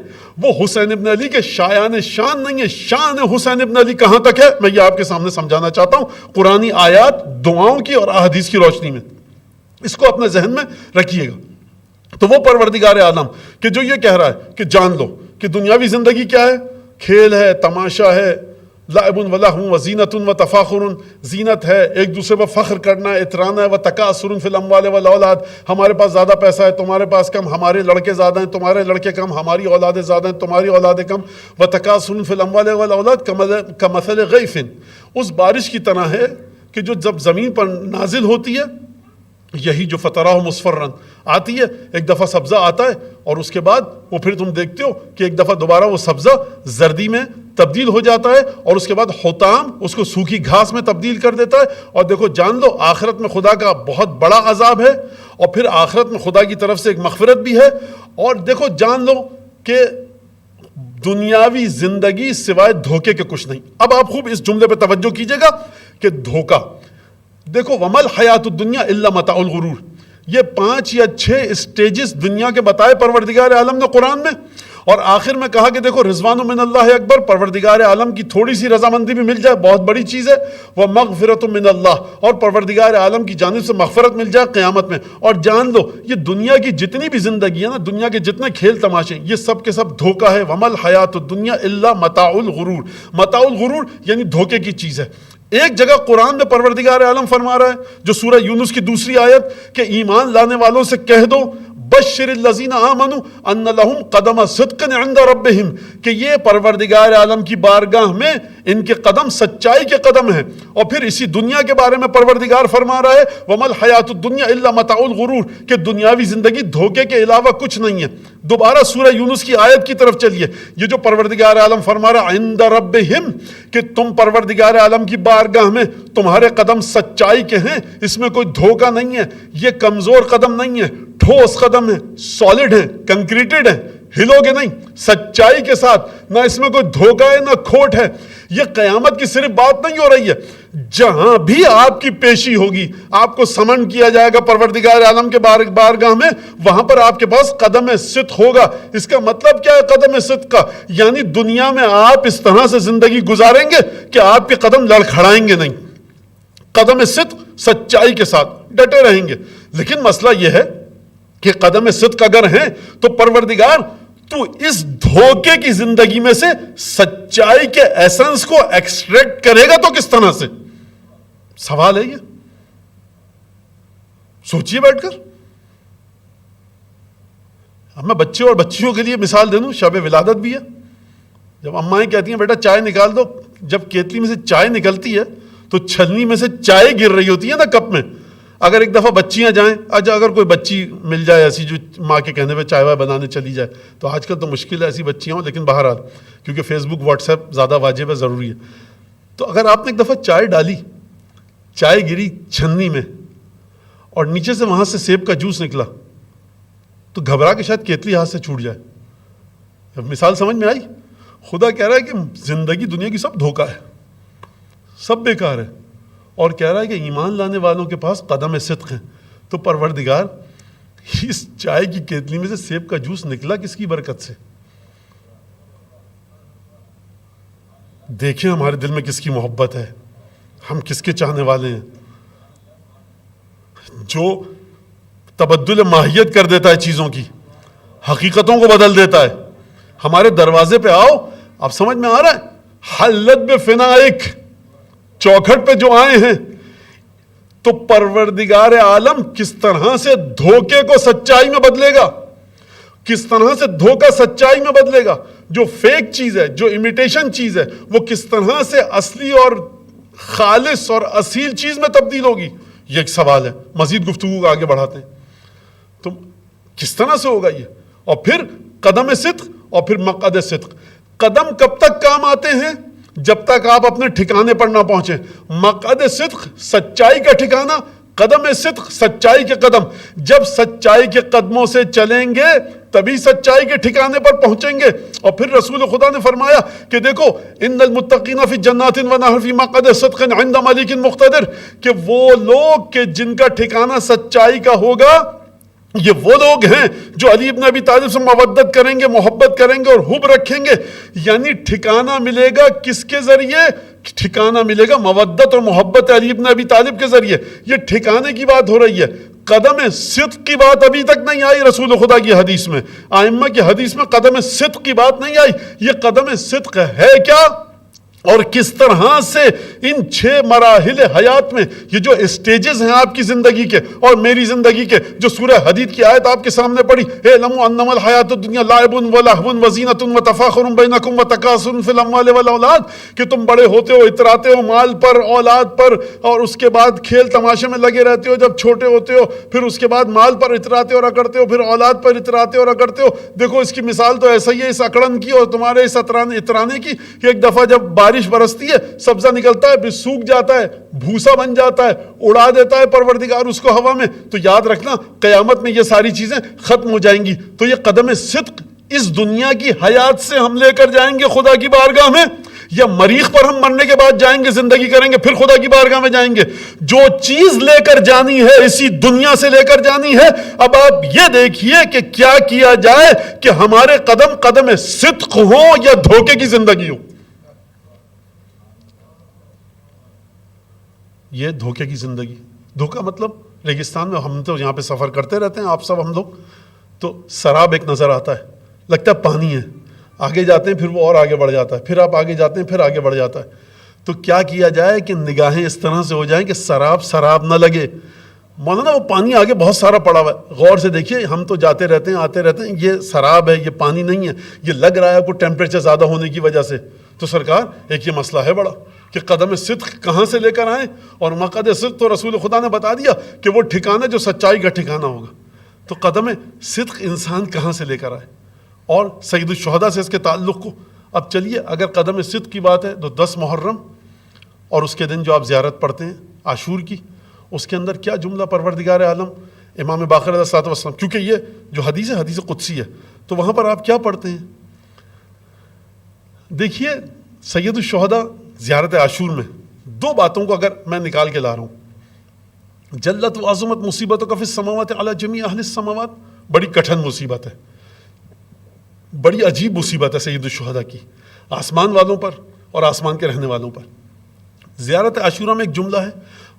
وہ حسین ابن علی کے شایان شان نہیں ہے. شان حسین ابن علی کہاں تک ہے میں یہ آپ کے سامنے سمجھانا چاہتا ہوں قرآنی آیات، دعاؤں کی اور احادیث کی روشنی میں. اس کو اپنے ذہن میں رکھیے گا. تو وہ پروردگار عالم کہ جو یہ کہہ رہا ہے کہ جان لو کہ دنیاوی زندگی کیا ہے، کھیل ہے، تماشا ہے، لعب ولہو وزینت وتفاخر، زینت ہے، ایک دوسرے پر فخر کرنا ہے، اترانا ہے، وتکاثر فی الاموال والاولاد، ہمارے پاس زیادہ پیسہ ہے، تمہارے پاس کم، ہمارے لڑکے زیادہ ہیں، تمہارے لڑکے کم، ہماری اولادیں زیادہ ہیں، تمہاری اولادیں کم. وتکاثر فی الاموال والاولاد کمثل غیث، اس بارش کی طرح ہے کہ جو جب زمین پر نازل ہوتی ہے، یہی جو فترہ مصفرن آتی ہے، ایک دفعہ سبزہ آتا ہے اور اس کے بعد وہ پھر تم دیکھتے ہو کہ ایک دفعہ دوبارہ وہ سبزہ زردی میں تبدیل ہو جاتا ہے، اور اس کے بعد حطام اس کو سوکھی گھاس میں تبدیل کر دیتا ہے. اور دیکھو جان لو آخرت میں خدا کا بہت بڑا عذاب ہے، اور پھر آخرت میں خدا کی طرف سے ایک مغفرت بھی ہے. اور دیکھو جان لو کہ دنیاوی زندگی سوائے دھوکے کے کچھ نہیں. اب آپ خوب اس جملے پہ توجہ کیجئے گا کہ دھوکہ، دیکھو وَمَا الْحَيَاةُ الدُّنْيَا إِلَّا مَتَاعُ الْغُرُورِ، یہ 5 یا 6 اسٹیجز دنیا کے بتائے پروردگار عالم نے قرآن میں، اور آخر میں کہا کہ دیکھو رضوان من اللہ اکبر، پروردگار عالم کی تھوڑی سی رضامندی بھی مل جائے بہت بڑی چیز ہے. وَمَغْفِرَةٌ مِّنَ اللَّهِ، اور پروردگار عالم کی جانب سے مغفرت مل جائے قیامت میں. اور جان لو یہ دنیا کی جتنی بھی زندگی ہے نا، دنیا کے جتنے کھیل تماشے، یہ سب کے سب دھوکہ ہے. وَمَا الْحَيَاةُ الدُّنْيَا إِلَّا مَتَاعُ الْغُرُورِ، متاع الغرور یعنی دھوکے کی چیز ہے. ایک جگہ قرآن میں پروردگار عالم فرما رہا ہے جو سورہ یونس کی دوسری آیت کہ ایمان لانے والوں سے کہہ دو بشر الذین آمنوا ان لہم قدم صدق عند ربہم، کہ یہ پروردگار عالم کی بارگاہ میں ان کے قدم سچائی کے قدم ہیں۔ اور پھر اسی دنیا کے بارے میں پروردگار فرما رہا ہے وَمَا الْحَيَاةُ الدُّنْيَا إِلَّا مَتَاعُ الْغُرُورِ، کہ دنیاوی زندگی دھوکے کے علاوہ کچھ نہیں ہے۔ دوبارہ سورہ یونس کی آیت کی طرف چلیے، یہ جو پروردگار عالم فرما رہا عند ربہم، کہ تم پروردگار عالم کی بارگاہ میں تمہارے قدم سچائی کے ہیں، اس میں کوئی دھوکہ نہیں ہے، یہ کمزور قدم نہیں ہے، ٹھوس قدم ہے، سالڈ ہے، کنکریٹڈ ہے، ہلو گے نہیں، سچائی کے ساتھ، نہ اس میں کوئی دھوکہ ہے نہ کھوٹ ہے۔ یہ قیامت کی صرف بات نہیں ہو رہی ہے، جہاں بھی آپ کی پیشی ہوگی، آپ کو سمن کیا جائے گا پروردگار عالم کے بارگاہ میں، وہاں پر آپ کے پاس قدم صدق ہوگا۔ اس کا مطلب کیا ہے قدم صدق کا؟ یعنی دنیا میں آپ اس طرح سے زندگی گزاریں گے کہ آپ کے قدم لڑکھڑائیں گے نہیں، قدم صدق سچائی کے ساتھ ڈٹے رہیں گے۔ لیکن مسئلہ یہ ہے کہ قدم صدق اگر ہیں تو پروردگار تو اس دھوکے کی زندگی میں سے سچائی کے ایسنس کو ایکسٹریکٹ کرے گا تو کس طرح سے؟ سوال ہے یہ، سوچئے بیٹھ کر۔ اب میں بچے اور بچیوں کے لیے مثال دے دوں، شب ولادت بھی ہے، جب امائیں کہتی ہیں بیٹا چائے نکال دو، جب کیتلی میں سے چائے نکلتی ہے تو چھلنی میں سے چائے گر رہی ہوتی ہے نا کپ میں۔ اگر ایک دفعہ بچیاں جائیں، اگر کوئی بچی مل جائے ایسی جو ماں کے کہنے پہ چائے وائے بنانے چلی جائے، تو آج کل تو مشکل ہے ایسی بچیاں ہوں، لیکن بہرحال کیونکہ فیس بک واٹس ایپ زیادہ واجب ہے، ضروری ہے، تو اگر آپ نے ایک دفعہ چائے ڈالی، چائے گری چھنی میں اور نیچے سے وہاں سے سیب کا جوس نکلا، تو گھبرا کے شاید کیتلی ہاتھ سے چھوٹ جائے۔ اب مثال سمجھ میں آئی؟ خدا کہہ رہا ہے کہ زندگی دنیا کی سب دھوکہ ہے، سب بیکار ہے، اور کہہ رہا ہے کہ ایمان لانے والوں کے پاس قدم صدق ہیں۔ تو پروردگار اس چائے کی کیتلی میں سے سیب کا جوس نکلا کس کی برکت سے؟ دیکھیں ہمارے دل میں کس کی محبت ہے، ہم کس کے چاہنے والے ہیں، جو تبدل ماہیت کر دیتا ہے چیزوں کی، حقیقتوں کو بدل دیتا ہے۔ ہمارے دروازے پہ آؤ، اب سمجھ میں آ رہا ہے؟ حلت بفنائک، چوکھٹ پہ جو آئے ہیں، تو پروردگار عالم کس طرح سے دھوکے کو سچائی میں بدلے گا، کس طرح سے دھوکہ سچائی میں بدلے گا، جو فیک چیز ہے، جو امیٹیشن چیز ہے، وہ کس طرح سے اصلی اور خالص اور اصیل چیز میں تبدیل ہوگی، یہ ایک سوال ہے۔ مزید گفتگو آگے بڑھاتے ہیں، تو کس طرح سے ہوگا یہ؟ اور پھر قدم صدق اور پھر مقعد صدق۔ قدم کب تک کام آتے ہیں؟ جب تک آپ اپنے ٹھکانے پر نہ پہنچیں۔ مقعد صدق سچائی کا ٹھکانہ، قدم صدق سچائی کے قدم۔ جب سچائی کے قدموں سے چلیں گے تبھی سچائی کے ٹھکانے پر پہنچیں گے۔ اور پھر رسول خدا نے فرمایا کہ دیکھو ان المتقین فی جنات و نہر فی مقعد صدق عند ملیک مقتدر، کہ وہ لوگ کہ جن کا ٹھکانہ سچائی کا ہوگا، یہ وہ لوگ ہیں جو علی ابن ابی طالب سے مودت کریں گے، محبت کریں گے اور حب رکھیں گے۔ یعنی ٹھکانہ ملے گا کس کے ذریعے؟ ٹھکانہ ملے گا مودت اور محبت علی ابن ابی طالب کے ذریعے۔ یہ ٹھکانے کی بات ہو رہی ہے، قدم صدق کی بات ابھی تک نہیں آئی رسول خدا کی حدیث میں، ائمہ کی حدیث میں قدم صدق کی بات نہیں آئی۔ یہ قدم صدق ہے کیا اور کس طرح سے ان 6 مراحل حیات میں، یہ جو اسٹیجز ہیں آپ کی زندگی کے اور میری زندگی کے، جو سورہ حدید کی آیت آپ کے سامنے پڑھی، اعلموا انما الحیات الدنیا لعب ولہو وزینۃ وتفاخر بینکم وتکاثر فی الاموال والاولاد، کہ تم بڑے ہوتے ہو، اتراتے ہو مال پر، اولاد پر، اور اس کے بعد کھیل تماشے میں لگے رہتے ہو جب چھوٹے ہوتے ہو، پھر اس کے بعد مال پر اتراتے اور اکڑتے ہو، پھر اولاد پر اتراتے اور اکڑتے ہو۔ دیکھو اس کی مثال تو ایسا ہی ہے اس اکڑن کی اور تمہارے اس اترانے کی، کہ ایک دفعہ جب بارش برستی ہے، سبزہ نکلتا ہے، پھر سوکھ جاتا ہے، بھوسا بن جاتا ہے، اڑا دیتا ہے پروردگار اس کو ہوا میں، تو یاد رکھنا قیامت میں یہ ساری چیزیں ختم ہو جائیں گی۔ تو یہ قدم صدق اس دنیا کی حیات سے ہم لے کر جائیں گے خدا کی بارگاہ میں، یا مریخ پر ہم مرنے کے بعد جائیں گے، زندگی کریں گے پھر خدا کی بارگاہ میں جائیں گے؟ جو چیز لے کر جانی ہے اسی دنیا سے لے کر جانی ہے۔ اب آپ یہ دیکھیے کہ کیا کیا جائے کہ ہمارے قدم قدم صدق ہوں یا دھوکے کی زندگی ہو۔ یہ دھوکے کی زندگی، دھوکہ مطلب ریگستان میں ہم تو یہاں پہ سفر کرتے رہتے ہیں، آپ سب ہم لوگ، تو سراب ایک نظر آتا ہے، لگتا ہے پانی ہے، آگے جاتے ہیں پھر وہ اور آگے بڑھ جاتا ہے، پھر آپ آگے جاتے ہیں پھر آگے بڑھ جاتا ہے۔ تو کیا کیا جائے کہ نگاہیں اس طرح سے ہو جائیں کہ سراب سراب نہ لگے، مولانا وہ پانی آگے بہت سارا پڑا ہوا ہے، غور سے دیکھیے، ہم تو جاتے رہتے ہیں آتے رہتے ہیں، یہ سراب ہے، یہ پانی نہیں ہے، یہ لگ رہا ہے کوئی ٹیمپریچر زیادہ ہونے کی وجہ سے. تو سرکار ایک یہ مسئلہ ہے بڑا کہ قدم صدق کہاں سے لے کر آئیں، اور مقعد صدق تو رسول خدا نے بتا دیا کہ وہ ٹھکانہ جو سچائی کا ٹھکانہ ہوگا. تو قدم صدق انسان کہاں سے لے کر آئے، اور سید الشہداء سے اس کے تعلق کو. اب چلیے اگر قدم صدق کی بات ہے تو 10 محرم اور اس کے دن جو آپ زیارت پڑھتے ہیں عاشور کی، اس کے اندر کیا جملہ پروردگار عالم امام باقر علیہ الصلوۃ والسلام، کیونکہ یہ جو حدیث ہے حدیث قدسی ہے، تو وہاں پر آپ کیا پڑھتے ہیں؟ دیکھیے سید الشہداء زیارت عاشور میں 2 باتوں کو اگر میں نکال کے لا رہا ہوں. جلت و عظمت مصیبتوں کا فی السماوات علی جمیع اہل السماوات، بڑی کٹھن مصیبت ہے، بڑی عجیب مصیبت ہے سید الشہداء کی، آسمان والوں پر اور آسمان کے رہنے والوں پر. زیارت عاشورہ میں ایک جملہ ہے،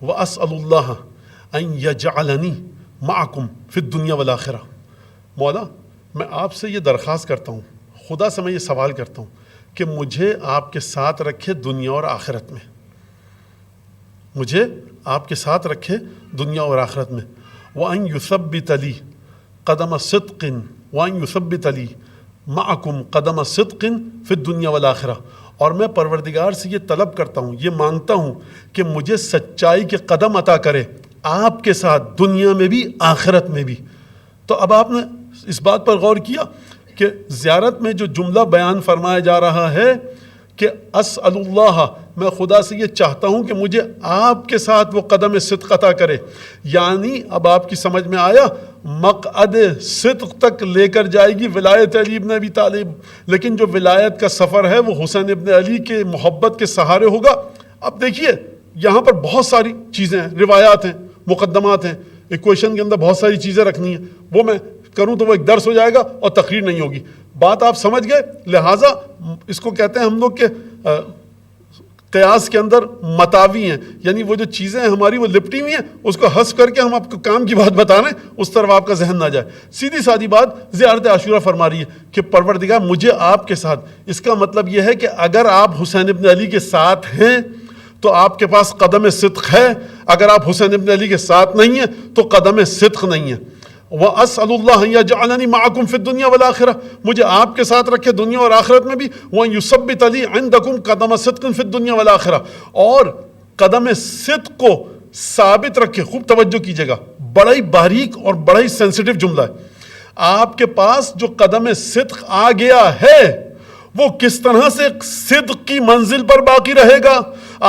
وَأَسْأَلُ اللَّهَ أَن يَجْعَلَنِي مَعَكُمْ فِي الدُّنْيَا وَالْآخِرَةِ. مولا میں آپ سے یہ درخواست کرتا ہوں، خدا سے میں یہ سوال کرتا ہوں کہ مجھے آپ کے ساتھ رکھے دنیا اور آخرت میں، مجھے آپ کے ساتھ رکھے دنیا اور آخرت میں. وَأَن يُثَبِّتَ لِي قَدَمَ صِدْقٍ وَأَن يُثَبِّتَ لِي مَعَكُمْ قَدَمَ صِدْقٍ فِي الدُّنْيَا وَالْآخِرَةِ. اور میں پروردگار سے یہ طلب کرتا ہوں، یہ مانگتا ہوں کہ مجھے سچائی کے قدم عطا کرے آپ کے ساتھ دنیا میں بھی آخرت میں بھی. تو اب آپ نے اس بات پر غور کیا کہ زیارت میں جو جملہ بیان فرمایا جا رہا ہے کہ اسأل اللہ، میں خدا سے یہ چاہتا ہوں کہ مجھے آپ کے ساتھ وہ قدم صدق عطا کرے. یعنی اب آپ کی سمجھ میں آیا، مقعد صدق تک لے کر جائے گی ولایت علی ابن ابی طالب، لیکن جو ولایت کا سفر ہے وہ حسین ابن علی کے محبت کے سہارے ہوگا. اب دیکھیے یہاں پر بہت ساری چیزیں ہیں، روایات ہیں، مقدمات ہیں، ایکویشن کے اندر بہت ساری چیزیں رکھنی ہیں، وہ میں کروں تو وہ ایک درس ہو جائے گا اور تقریر نہیں ہوگی. بات آپ سمجھ گئے، لہٰذا اس کو کہتے ہیں ہم لوگ کے قیاس کے اندر متاوی ہیں، یعنی وہ جو چیزیں ہیں ہماری وہ لپٹی ہوئی ہیں، اس کو حذف کر کے ہم آپ کو کام کی بات بتا رہے ہیں، اس طرف آپ کا ذہن نہ جائے. سیدھی سادی بات زیارت عاشورہ فرما رہی ہے کہ پروردگار مجھے آپ کے ساتھ. اس کا مطلب یہ ہے کہ اگر آپ حسین ابن علی کے ساتھ ہیں تو آپ کے پاس قدم صدق ہے، اگر آپ حسین ابن علی کے ساتھ نہیں ہیں تو قدم صدق نہیں ہے. وَأَسْأَلُ اللَّهَ أَن يَجْعَلَنِي مَعَكُمْ فِي الدُّنْيَا وَالْآخِرَةِ، مجھے آپ کے ساتھ رکھے دنیا اور آخرت میں بھی. وَأَن يُثَبِّتَ لِي عِندَكُمْ قَدَمَ صِدْقٍ فِي الدُّنْيَا وَالْآخِرَةِ، اور قدم صدق کو ثابت رکھے. خوب توجہ کیجیے گا، بڑا ہی باریک اور بڑا ہی سینسٹیو جملہ ہے. آپ کے پاس جو قدم صدق آ گیا ہے وہ کس طرح سے صدق کی منزل پر باقی رہے گا؟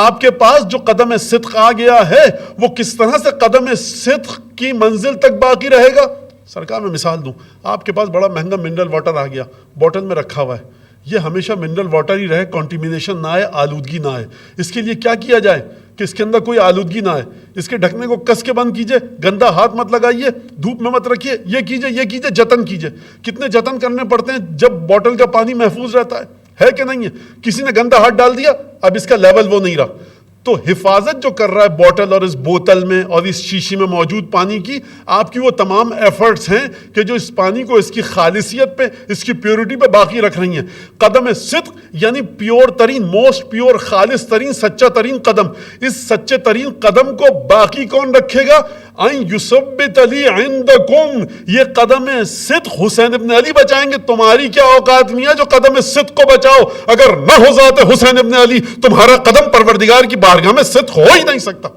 آپ کے پاس جو قدم صدق آ گیا ہے وہ کس طرح سے قدم صدق کی منزل تک باقی رہے گا؟ سرکار میں مثال دوں، آپ کے پاس بڑا مہنگا منرل واٹر آ گیا، بوٹل میں رکھا ہوا ہے. یہ ہمیشہ منرل واٹر ہی رہے، کنٹیمینیشن نہ آئے، آلودگی نہ آئے. اس کے لیے کیا کیا جائے کہ اس کے اندر کوئی آلودگی نہ آئے؟ اس کے ڈھکنے کو کس کے بند کیجئے، گندا ہاتھ مت لگائیے، دھوپ میں مت رکھیے، یہ کیجئے، جتن کیجئے. کتنے جتن کرنے پڑتے ہیں جب بوٹل کا پانی محفوظ رہتا ہے کہ نہیں ہے؟ کسی نے گندا ہاتھ ڈال دیا، اب اس کا لیول وہ نہیں رہا. تو حفاظت جو کر رہا ہے بوٹل اور اس بوتل میں اور اس شیشی میں موجود پانی کی، آپ کی وہ تمام ایفرٹس ہیں کہ جو اس پانی کو اس کی خالصیت پہ، اس کی پیورٹی پہ باقی رکھ رہی ہیں. قدم صدق یعنی پیور ترین، موسٹ پیور، خالص ترین، سچا ترین قدم. اس سچے ترین قدم کو باقی کون رکھے گا؟ ان یثبت لی عندکم، یہ قدم صدق حسین ابن علی بچائیں گے. تمہاری کیا اوقات میاں جو قدم صدق کو بچاؤ؟ اگر نہ ہو ذات حسین ابن علی تمہارا قدم پروردگار کی بارگاہ میں صدق ہو ہی نہیں سکتا.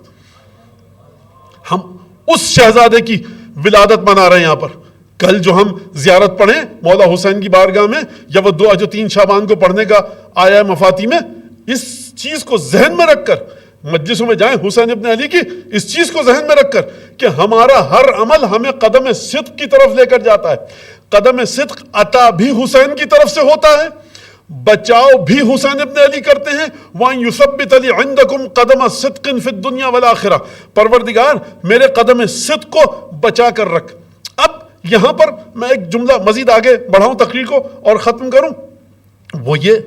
ہم اس شہزادے کی ولادت منا رہے ہیں یہاں پر. کل جو ہم زیارت پڑھیں مولا حسین کی بارگاہ میں، یا وہ دعا جو 3 شعبان کو پڑھنے کا آیا ہے مفاتی میں، اس چیز کو ذہن میں رکھ کر مجلسوں میں جائیں حسین ابن علی کی، اس چیز کو ذہن میں رکھ کر کہ ہمارا ہر عمل ہمیں قدم صدق کی طرف لے کر جاتا ہے. قدم صدق عطا بھی حسین کی طرف سے ہوتا ہے، بچاؤ بھی حسین ابن علی کرتے ہیں. وَأَن يُثَبِّتَ لِي عِندَكُمْ قَدَمَ صِدْقٍ فِي الدُّنْيَا وَالْآخِرَةِ، پروردگار میرے قدم صدق کو بچا کر رکھ. اب یہاں پر میں ایک جملہ مزید آگے بڑھاؤں تقریر کو اور ختم کروں، وہ یہ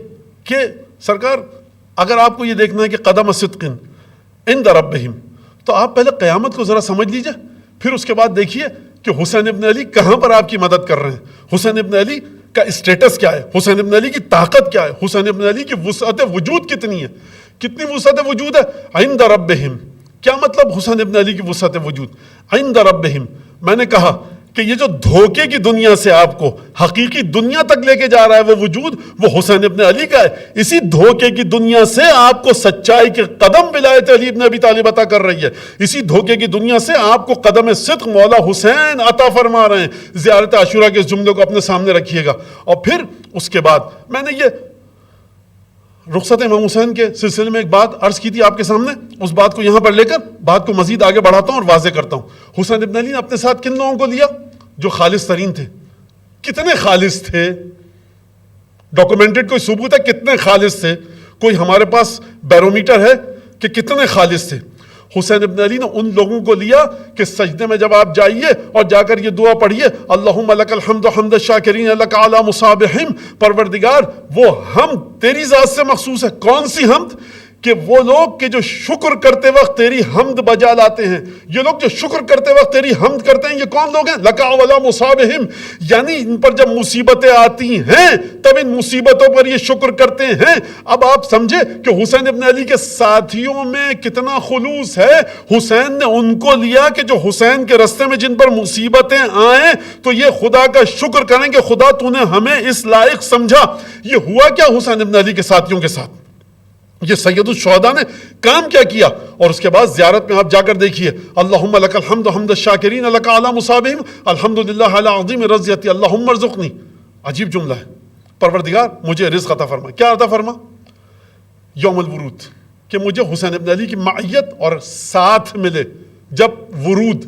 کہ سرکار اگر آپ کو یہ دیکھنا ہے کہ قدم صدق عند ربہم، تو آپ پہلے قیامت کو ذرا سمجھ لیجئے، پھر اس کے بعد دیکھیے کہ حسین ابن علی کہاں پر آپ کی مدد کر رہے ہیں. حسین ابن علی کا اسٹیٹس کیا ہے، حسین ابن علی کی طاقت کیا ہے، حسین ابن علی کی وسعت وجود کتنی ہے، کتنی وسعت وجود ہے. عند ربہم کیا مطلب حسین ابن علی کی وسعت وجود؟ عند ربہم، میں نے کہا کہ یہ جو دھوکے کی دنیا سے آپ کو حقیقی دنیا تک لے کے جا رہا ہے وہ وجود، وہ حسین ابن علی کا ہے. اسی دھوکے کی دنیا سے آپ کو سچائی کے قدم ولایت علی ابن ابی طالب عطا کر رہی ہے. اسی دھوکے کی دنیا سے آپ کو قدم صدق مولا حسین عطا فرما رہے ہیں. زیارت عاشورہ کے اس جملے کو اپنے سامنے رکھیے گا. اور پھر اس کے بعد میں نے یہ رخصت امام حسین کے سلسلے میں ایک بات عرض کی تھی آپ کے سامنے، اس بات کو یہاں پر لے کر بات کو مزید آگے بڑھاتا ہوں اور واضح کرتا ہوں. حسین ابن علی نے اپنے ساتھ کن لوگوں کو لیا؟ جو خالص ترین تھے. کتنے خالص تھے؟ ڈاکومنٹڈ کوئی ثبوت ہے کتنے خالص تھے؟ کوئی ہمارے پاس بیرومیٹر ہے کہ کتنے خالص تھے؟ حسین ابن علی نے ان لوگوں کو لیا کہ سجدے میں جب آپ جائیے اور جا کر یہ دعا پڑھیے، اللہم لک الحمد حمد الشاکرین لک علی مصابہم، پروردگار وہ حمد تیری ذات سے مخصوص ہے. کون سی حمد؟ کہ وہ لوگ کہ جو شکر کرتے وقت تیری حمد بجا لاتے ہیں. یہ لوگ جو شکر کرتے وقت تیری حمد کرتے ہیں یہ کون لوگ ہیں؟ لک علی مصابہم، یعنی ان پر جب مصیبتیں آتی ہیں تب ان مصیبتوں پر یہ شکر کرتے ہیں. اب آپ سمجھے کہ حسین ابن علی کے ساتھیوں میں کتنا خلوص ہے. حسین نے ان کو لیا کہ جو حسین کے رستے میں جن پر مصیبتیں آئیں تو یہ خدا کا شکر کریں کہ خدا تو نے ہمیں اس لائق سمجھا. یہ ہوا کیا حسین ابن علی کے ساتھیوں کے ساتھ؟ یہ سید الشہداء نے کام کیا کیا؟ اور اس کے بعد زیارت میں آپ جا کر دیکھیے، اللہم لک الحمد حمد الشاکرین لک علی مصابہم الحمدللہ علی عظیم رضیتی اللہم ارزقنی. عجیب جملہ ہے، پروردگار مجھے رزق عطا فرما. کیا عطا فرما؟ یوم الورود، کہ مجھے حسین ابن علی کی معیت اور ساتھ ملے. جب ورود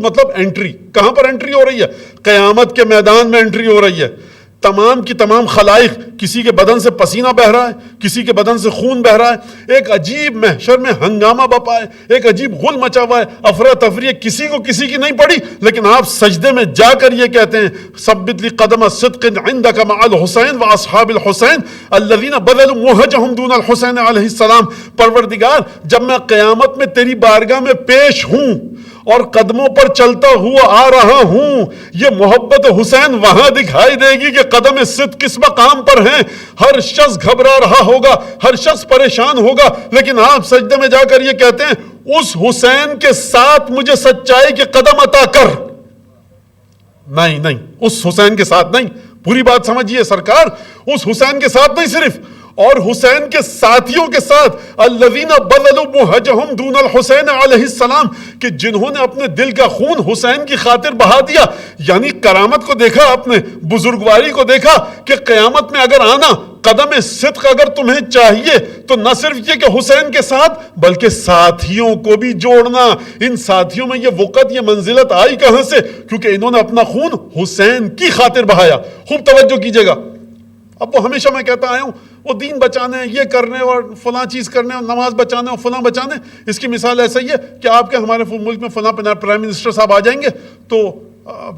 مطلب انٹری. کہاں پر انٹری ہو رہی ہے؟ قیامت کے میدان میں انٹری ہو رہی ہے. تمام کی تمام خلائق، کسی کے بدن سے پسینہ بہہ رہا ہے، کسی کے بدن سے خون بہہ رہا ہے. ایک عجیب محشر میں ہنگامہ بپا ہے، ایک عجیب غل مچا ہوا ہے، افراتفری، کسی کو کسی کی نہیں پڑی. لیکن آپ سجدے میں جا کر یہ کہتے ہیں، ثبت لی قدم صدق عندک مع الحسین واصحاب الحسین الذین بذلوا موہجہم دون الحسین علیہ السلام. پروردگار جب میں قیامت میں تیری بارگاہ میں پیش ہوں اور قدموں پر چلتا ہوا آ رہا ہوں، یہ محبت حسین وہاں دکھائی دے گی کہ قدم صدق کس مقام پر ہیں. ہر شخص گھبرا رہا ہوگا، ہر شخص پریشان ہوگا، لیکن آپ سجدے میں جا کر یہ کہتے ہیں، اس حسین کے ساتھ مجھے سچائی کے قدم عطا کر. نہیں، اس حسین کے ساتھ نہیں. پوری بات سمجھیے سرکار، اس حسین کے ساتھ نہیں صرف، اور حسین کے ساتھیوں کے ساتھ الذین بذلوا موہجہم دون الحسین علیہ السلام، کہ جنہوں نے اپنے دل کا خون حسین کی خاطر بہا دیا. یعنی کرامت کو دیکھا آپ نے، بزرگواری کو دیکھا کہ قیامت میں اگر آنا، قدم صدق اگر تمہیں چاہیے تو نہ صرف یہ کہ حسین کے ساتھ بلکہ ساتھیوں کو بھی جوڑنا. ان ساتھیوں میں یہ وقت، یہ منزلت آئی کہاں سے؟ کیونکہ انہوں نے اپنا خون حسین کی خاطر بہایا. خوب توجہ کیجئے گا. اب وہ ہمیشہ میں کہتا آیا ہوں، وہ دین بچانے، یہ کرنے اور فلاں چیز کرنے اور نماز بچانے اور فلاں بچانے. اس کی مثال ایسا ہی ہے کہ آپ کے ہمارے ملک میں فلاں پرائم منسٹر صاحب آ جائیں گے تو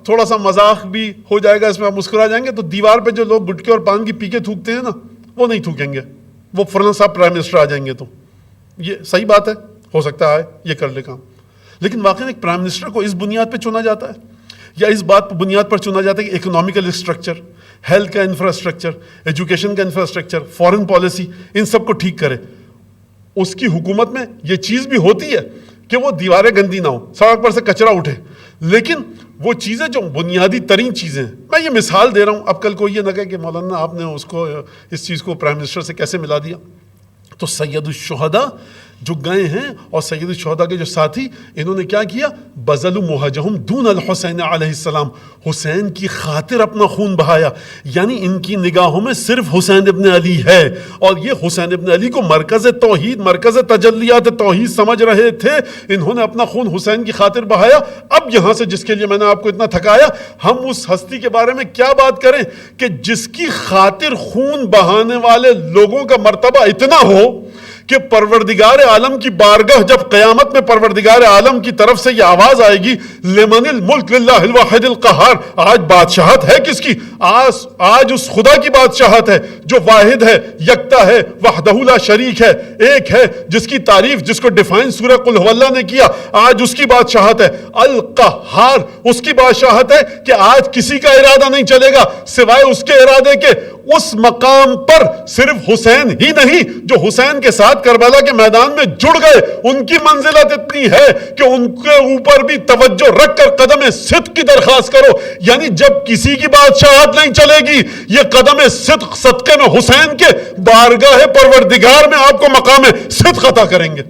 تھوڑا سا مذاق بھی ہو جائے گا، اس میں آپ مسکرا جائیں گے، تو دیوار پہ جو لوگ گٹکے اور پان کی پی کے تھوکتے ہیں نا، وہ نہیں تھوکیں گے. وہ فلاں صاحب پرائم منسٹر آ جائیں گے تو یہ صحیح بات ہے، ہو سکتا ہے یہ کر لے کام. لیکن واقعی ایک پرائم منسٹر کو اس بنیاد پہ چنا جاتا ہے یا اس بات بنیاد پر چنا جاتا ہے کہ اکنامیکل اسٹرکچر، ہیلتھ کا انفراسٹرکچر، ایجوکیشن کا انفراسٹرکچر، فارن پالیسی، ان سب کو ٹھیک کرے. اس کی حکومت میں یہ چیز بھی ہوتی ہے کہ وہ دیواریں گندی نہ ہو، سڑک پر سے کچرا اٹھے، لیکن وہ چیزیں جو بنیادی ترین چیزیں ہیں. میں یہ مثال دے رہا ہوں، اب کل کو یہ نہ کہے کہ مولانا آپ نے اس چیز کو پرائم منسٹر سے کیسے ملا دیا. تو سید الشہداء جو گئے ہیں اور سید الشہداء کے جو ساتھی، انہوں نے کیا کیا؟ بذلوا موہجہم دون الحسین علیہ السلام، حسین کی خاطر اپنا خون بہایا. یعنی ان کی نگاہوں میں صرف حسین ابن علی ہے، اور یہ حسین ابن علی کو مرکز توحید، مرکز تجلیات توحید سمجھ رہے تھے. انہوں نے اپنا خون حسین کی خاطر بہایا. اب یہاں سے جس کے لیے میں نے آپ کو اتنا تھکایا، ہم اس ہستی کے بارے میں کیا بات کریں کہ جس کی خاطر خون بہانے والے لوگوں کا مرتبہ اتنا ہو کہ پروردگار عالم کی بارگاہ جب قیامت میں پروردگار عالم کی طرف سے یہ آواز آئے گی، لمن الملک للہ الواحد القہار، آج بادشاہت ہے کس کی؟ آج اس خدا کی بادشاہت ہے جو واحد ہے، یکتا ہے، وحدہ لا شریک ہے، ایک ہے، جس کی تعریف، جس کو ڈیفائن سورہ قل هو اللہ نے کیا. آج اس کی بادشاہت ہے. القہار، اس کی بادشاہت ہے کہ آج کسی کا ارادہ نہیں چلے گا سوائے اس کے ارادے کے. اس مقام پر صرف حسین ہی نہیں جو حسین کے ساتھ شہادت کربلا کے میدان میں جڑ گئے، ان کی منزلت اتنی ہے کہ ان کے اوپر بھی توجہ رکھ کر قدم صدق کی درخواست کرو. یعنی جب کسی کی بادشاہت نہیں چلے گی، یہ قدم صدق صدقے میں حسین کے بارگاہ پروردگار میں آپ کو مقام صدق عطا کریں گے.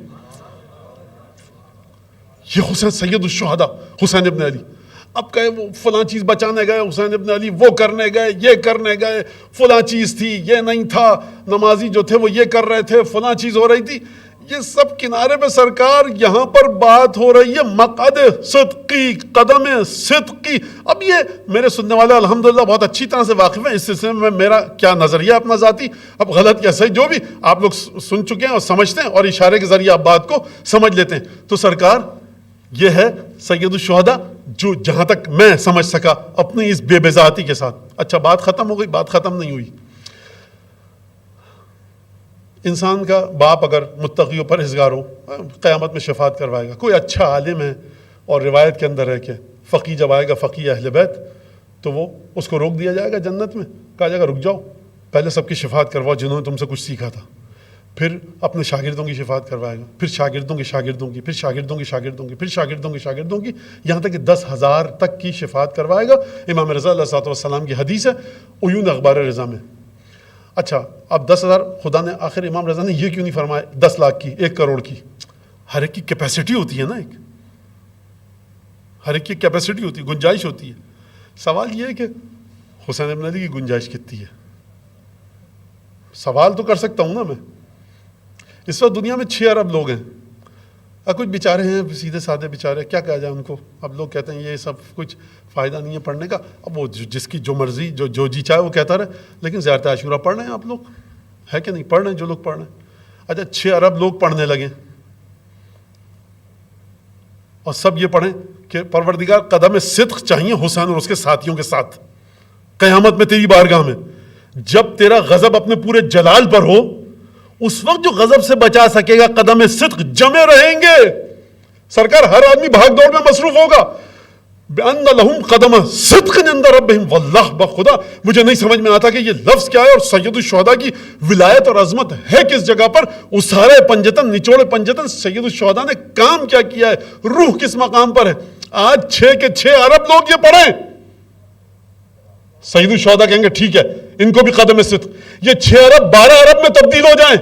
یہ حسین سید الشہداء حسین ابن علی. اب کہے وہ فلاں چیز بچانے گئے حسین ابن علی، وہ کرنے گئے، یہ کرنے گئے، فلاں چیز تھی، یہ نہیں تھا، نمازی جو تھے وہ یہ کر رہے تھے، فلاں چیز ہو رہی تھی. یہ سب کنارے پہ سرکار، یہاں پر بات ہو رہی ہے مقعد صدقی، قدم صدقی. اب یہ میرے سننے والے الحمدللہ بہت اچھی طرح سے واقف ہیں اس سلسلے میں. میرا کیا نظریہ اپنا ذاتی، اب غلط یا صحیح جو بھی آپ لوگ سن چکے ہیں اور سمجھتے ہیں، اور اشارے کے ذریعے آپ بات کو سمجھ لیتے ہیں. تو سرکار یہ ہے سید الشہداء، جو جہاں تک میں سمجھ سکا اپنی اس بے بذاتی کے ساتھ. اچھا بات ختم ہو گئی؟ بات ختم نہیں ہوئی. انسان کا باپ اگر متقی و پرہیزگار ہو، قیامت میں شفاعت کروائے گا. کوئی اچھا عالم ہے اور روایت کے اندر ہے کہ فقی جب آئے گا، فقی اہل بیت، تو وہ اس کو روک دیا جائے گا جنت میں، کہا جائے گا رک جاؤ، پہلے سب کی شفاعت کرواؤ جنہوں نے تم سے کچھ سیکھا تھا. پھر اپنے شاگردوں کی شفاعت کروائے گا، پھر شاگردوں کی شاگردوں کی، پھر شاگردوں کی شاگردوں کی، پھر شاگردوں کی شاگردوں کی، یہاں تک کہ 10,000 تک کی شفاعت کروائے گا. امام رضا علیہ السلام کی حدیث ہے عیون اخبار رضا میں. اچھا اب 10,000 خدا نے آخر امام رضا نے یہ کیوں نہیں فرمایا 10 لاکھ کی، 1 کروڑ کی؟ ہر ایک کی کیپیسٹی ہوتی ہے نا، ایک ہر ایک کی کیپیسٹی ہوتی ہے، گنجائش ہوتی ہے. سوال یہ ہے کہ حسین ابن علی کی گنجائش کتنی ہے؟ سوال تو کر سکتا ہوں نا میں. اس وقت دنیا میں 6 ارب لوگ ہیں. کچھ بیچارے ہیں سیدھے سادھے بیچارے، کیا کہا جائے ان کو. اب لوگ کہتے ہیں یہ سب کچھ فائدہ نہیں ہے پڑھنے کا. اب وہ جس کی جو مرضی جو جی چاہے وہ کہتا رہے، لیکن زیارت عاشورہ پڑھ رہے ہیں آپ لوگ، ہے کہ نہیں؟ پڑھ رہے ہیں جو لوگ پڑھ رہے ہیں. اچھا 6 ارب لوگ پڑھنے لگے اور سب یہ پڑھیں کہ پروردگار قدم صدق چاہیے حسین اور اس کے ساتھیوں کے ساتھ قیامت میں تیری بارگاہ میں. جب تیرا غضب اپنے پورے جلال پر ہو، اس وقت جو غضب سے بچا سکے گا قدم صدق جمے رہیں گے. سرکار ہر آدمی بھاگ دوڑ میں مصروف ہوگا. بأن لہم قدم صدق عند ربہم. واللہ بخدا مجھے نہیں سمجھ میں آتا کہ یہ لفظ کیا ہے اور سید الشہداء کی ولایت اور عظمت ہے کس جگہ پر. اسارے پنجتن، نچوڑے پنجتن، سید الشہداء نے کام کیا کیا ہے، روح کس مقام پر ہے. آج 6 کے 6 ارب لوگ یہ پڑھیں. سید الشہداء کہیں گے ٹھیک ہے ان کو بھی قدم صدق. یہ 6 ارب 12 ارب میں تبدیل ہو جائیں،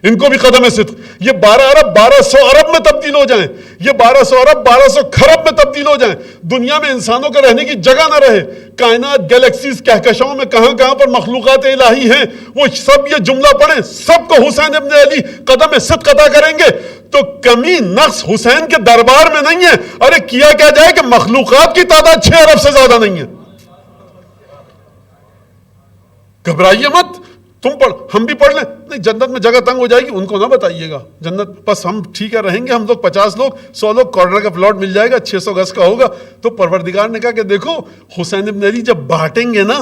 ان کو بھی قدم صدق. یہ 12 ارب 1200 ارب میں تبدیل ہو جائیں، یہ 1200 ارب 1200 کھرب میں تبدیل ہو جائیں. دنیا میں انسانوں کے رہنے کی جگہ نہ رہے. کائنات گلیکسیز کہکشاؤں میں کہاں کہاں پر مخلوقات الہی ہیں، وہ سب یہ جملہ پڑھیں، سب کو حسین ابن علی قدم صدق عطا کریں گے. تو کمی نقص حسین کے دربار میں نہیں ہے. ارے کیا جائے کہ مخلوقات کی تعداد 6 ارب سے زیادہ نہیں ہے. گھبرائیے مت، تم پڑھ، ہم بھی پڑھ لیں. نہیں جنت میں جگہ تنگ ہو جائے گی، ان کو نہ بتائیے گا. جنت بس ہم ٹھیک ہے رہیں گے، ہم لوگ 50 لوگ 100 لوگ، کارنر کا پلاٹ مل جائے گا 600 گز کا ہوگا. تو پروردگار نے کہا کہ دیکھو حسین ابن علی جب بانٹیں گے نا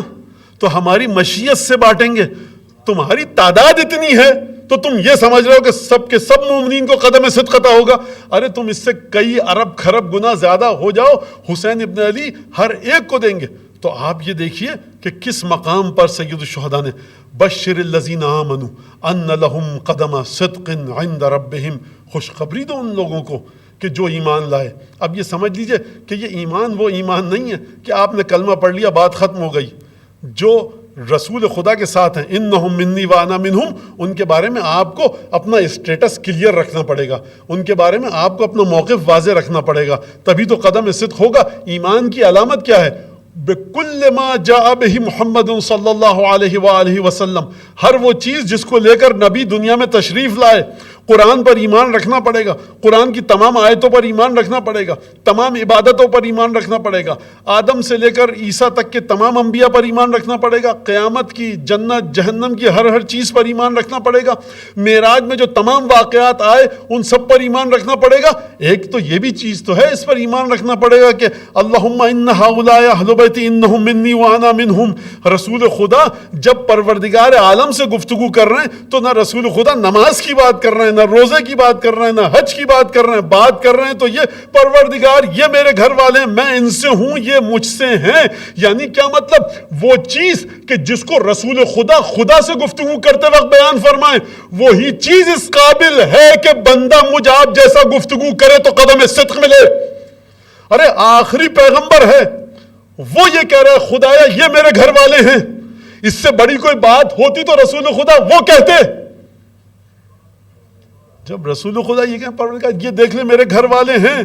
تو ہماری مشیت سے بانٹیں گے. تمہاری تعداد اتنی ہے تو تم یہ سمجھ رہے ہو کہ سب کے سب مومنین کو قدم صدق عطا ہوگا. ارے تم اس سے کئی ارب کھرب گنا زیادہ ہو جاؤ، حسین ابن علی ہر ایک کو دیں گے. تو آپ یہ دیکھیے کہ کس مقام پر سید الشہداء نے بشر الذین آمنوا ان لہم قدم صدق عند ربہم، خوشخبری دو ان لوگوں کو کہ جو ایمان لائے. اب یہ سمجھ لیجئے کہ یہ ایمان وہ ایمان نہیں ہے کہ آپ نے کلمہ پڑھ لیا بات ختم ہو گئی. جو رسول خدا کے ساتھ ہیں انہم منی وانا منہم، ان کے بارے میں آپ کو اپنا اسٹیٹس کلیئر رکھنا پڑے گا، ان کے بارے میں آپ کو اپنا موقف واضح رکھنا پڑے گا، تبھی تو قدم صدق ہوگا. ایمان کی علامت کیا ہے؟ بِكُلِّ مَا جَاءَ بِهِ محمد صلی اللہ علیہ وآلہ وسلم، ہر وہ چیز جس کو لے کر نبی دنیا میں تشریف لائے. قرآن پر ایمان رکھنا پڑے گا، قرآن کی تمام آیتوں پر ایمان رکھنا پڑے گا، تمام عبادتوں پر ایمان رکھنا پڑے گا، آدم سے لے کر عیسیٰ تک کے تمام انبیاء پر ایمان رکھنا پڑے گا، قیامت کی، جنت جہنم کی ہر چیز پر ایمان رکھنا پڑے گا، معراج میں جو تمام واقعات آئے ان سب پر ایمان رکھنا پڑے گا. ایک تو یہ بھی چیز تو ہے، اس پر ایمان رکھنا پڑے گا کہ اللہم ان ہؤلاء اہل بیتی انہم منی وانا منہم. رسول خدا جب پروردگار عالم سے گفتگو کر رہے ہیں تو نہ رسول خدا نماز کی بات کر رہے ہیں، نہ نہ روزے کی بات کر رہے ہیں، نہ حج کی بات کر رہے ہیں، بات کر رہے ہیں تو یہ پروردگار یہ میرے گھر والے ہیں، میں ان سے ہوں، یہ مجھ سے ہیں. یعنی کیا مطلب؟ وہ چیز کہ جس کو رسول خدا سے گفتگو کرتے وقت بیان فرمائیں، وہی چیز اس قابل ہے کہ بندہ مجھ آپ جیسا گفتگو کرے تو قدم صدق ملے. ارے آخری پیغمبر ہے، وہ یہ کہہ رہا ہے خدایا یہ میرے گھر والے ہیں. اس سے بڑی کوئی بات ہوتی تو رسول خدا وہ کہتے. جب رسول خدا یہ کہیں پروردگار یہ دیکھ لے میرے گھر والے ہیں،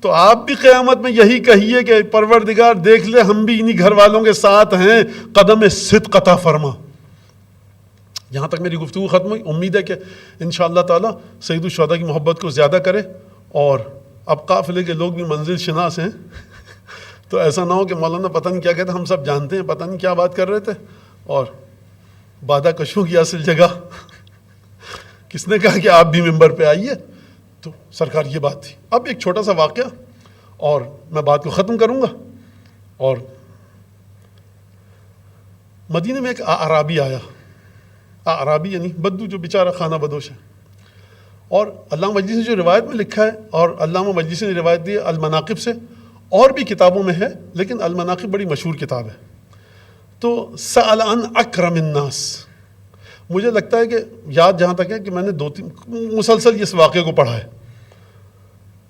تو آپ بھی قیامت میں یہی کہیے کہ پروردگار دیکھ لے ہم بھی انہی گھر والوں کے ساتھ ہیں، قدم صدق عطا فرما. یہاں تک میری گفتگو ختم ہوئی. امید ہے کہ انشاءاللہ تعالی سید الشہداء کی محبت کو زیادہ کرے. اور اب قافلے کے لوگ بھی منزل شناس ہیں تو ایسا نہ ہو کہ مولانا پتہ نہیں کیا کہتے، ہم سب جانتے ہیں پتہ نہیں کیا بات کر رہے تھے، اور بادہ کشوں کی اصل جگہ کس نے کہا کہ آپ بھی ممبر پہ آئیے. تو سرکار یہ بات تھی. اب ایک چھوٹا سا واقعہ اور میں بات کو ختم کروں گا. اور مدینے میں ایک اعرابی آیا. اعرابی یعنی بدو، جو بیچارہ خانہ بدوش ہے. اور علامہ مجلسی نے جو روایت میں لکھا ہے، اور علامہ مجلسی نے روایت دی ہے المناقب سے، اور بھی کتابوں میں ہے لیکن المناقب بڑی مشہور کتاب ہے. تو سأل عن اکرم الناس، مجھے لگتا ہے کہ یاد جہاں تک ہے کہ میں نے 2-3 مسلسل اس واقعے کو پڑھا ہے.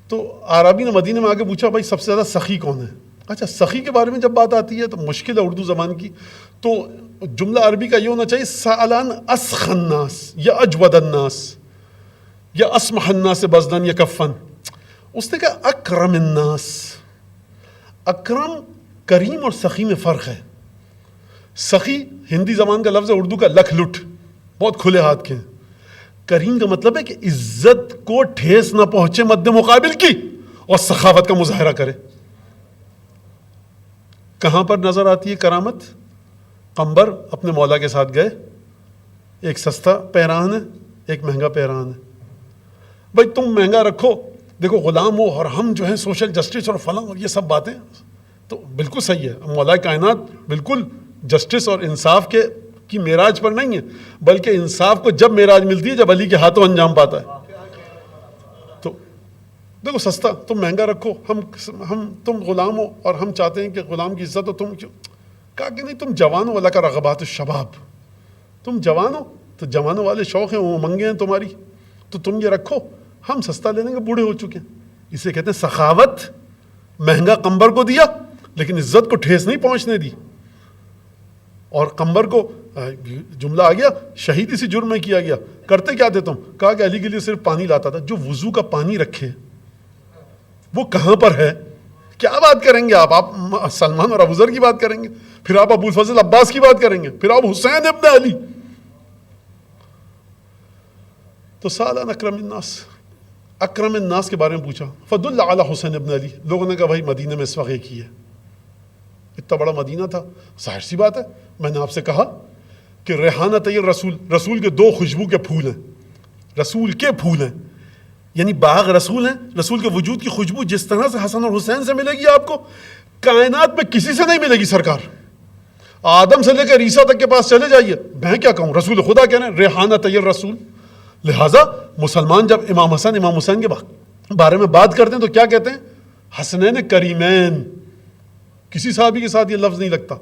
تو عربی نے مدینے میں آ کے پوچھا بھائی سب سے زیادہ سخی کون ہے؟ اچھا سخی کے بارے میں جب بات آتی ہے تو مشکل ہے اردو زبان کی، تو جملہ عربی کا یہ ہونا چاہیے سأل عن اسخ الناس یا اجود الناس یا اسمح الناس بزدن یا کفن. اس نے کہا اکرم الناس. اکرم کریم اور سخی میں فرق ہے. سخی ہندی زبان کا لفظ ہے، اردو کا لکھ لٹ، بہت کھلے ہاتھ کے ہیں. کریم کا مطلب ہے کہ عزت کو ٹھیس نہ پہنچے مد مقابل کی، اور سخاوت کا مظاہرہ کرے. کہاں پر نظر آتی ہے کرامت؟ قمبر اپنے مولا کے ساتھ گئے، ایک سستا پیران ہے ایک مہنگا پیران ہے. بھائی تم مہنگا رکھو، دیکھو غلام ہو، اور ہم جو ہیں سوشل جسٹس اور فلاں اور یہ سب باتیں تو بالکل صحیح ہے. مولا کائنات بالکل جسٹس اور انصاف کی معراج پر نہیں ہے، بلکہ انصاف کو جب معراج ملتی ہے جب علی کے ہاتھوں انجام پاتا ہے. تو دیکھو سستا، تم مہنگا رکھو، تم غلام ہو اور ہم چاہتے ہیں کہ غلام کی عزت ہو. تم کیوں کہا کہ نہیں تم جوان ہو، اللہ کا رغبات الشباب، تم جوان ہو تو جوانوں والے شوق ہیں، وہ امنگیں ہیں تمہاری، تو تم یہ رکھو، ہم سستا لے لیں گے، بوڑھے ہو چکے ہیں. اسے کہتے ہیں سخاوت. مہنگا قمبر کو دیا لیکن عزت کو ٹھیس نہیں پہنچنے دی. اور قمبر کو جملہ آ گیا شہید اسی جرم میں کیا گیا. کرتے کیا تھے تم؟ کہا کہ علی کے لیے صرف پانی لاتا تھا. جو وضو کا پانی رکھے وہ کہاں پر ہے؟ کیا بات کریں گے آپ سلمان اور ابو ذر کی بات کریں گے، پھر آپ ابو الفضل عباس کی بات کریں گے، پھر آپ حسین ابن علی. تو سأل عن اکرم الناس، اکرم الناس کے بارے میں پوچھا. فدل علی حسین ابن علی. لوگوں نے کہا بھائی مدینے میں اس وقت ایک ہی ہے. اتنا بڑا مدینہ تھا، ظاہر سی بات ہے. میں نے آپ سے کہا کہ ریحانۃ الرسول، رسول کے 2 خوشبو کے پھول ہیں، رسول کے پھول ہیں، یعنی باغ رسول ہیں. رسول کے وجود کی خوشبو جس طرح سے حسن اور حسین سے ملے گی آپ کو، کائنات میں کسی سے نہیں ملے گی. سرکار آدم سے لے کر عیسیٰ تک کے پاس چلے جائیے، میں کیا کہوں، رسول خدا کہہ رہے ہیں ریحانۃ الرسول. لہٰذا مسلمان جب امام حسن امام حسین کے بارے میں بات کرتے ہیں تو کیا کہتے ہیں؟ حسنین کریمین. کسی صحابی کے ساتھ یہ لفظ نہیں لگتا،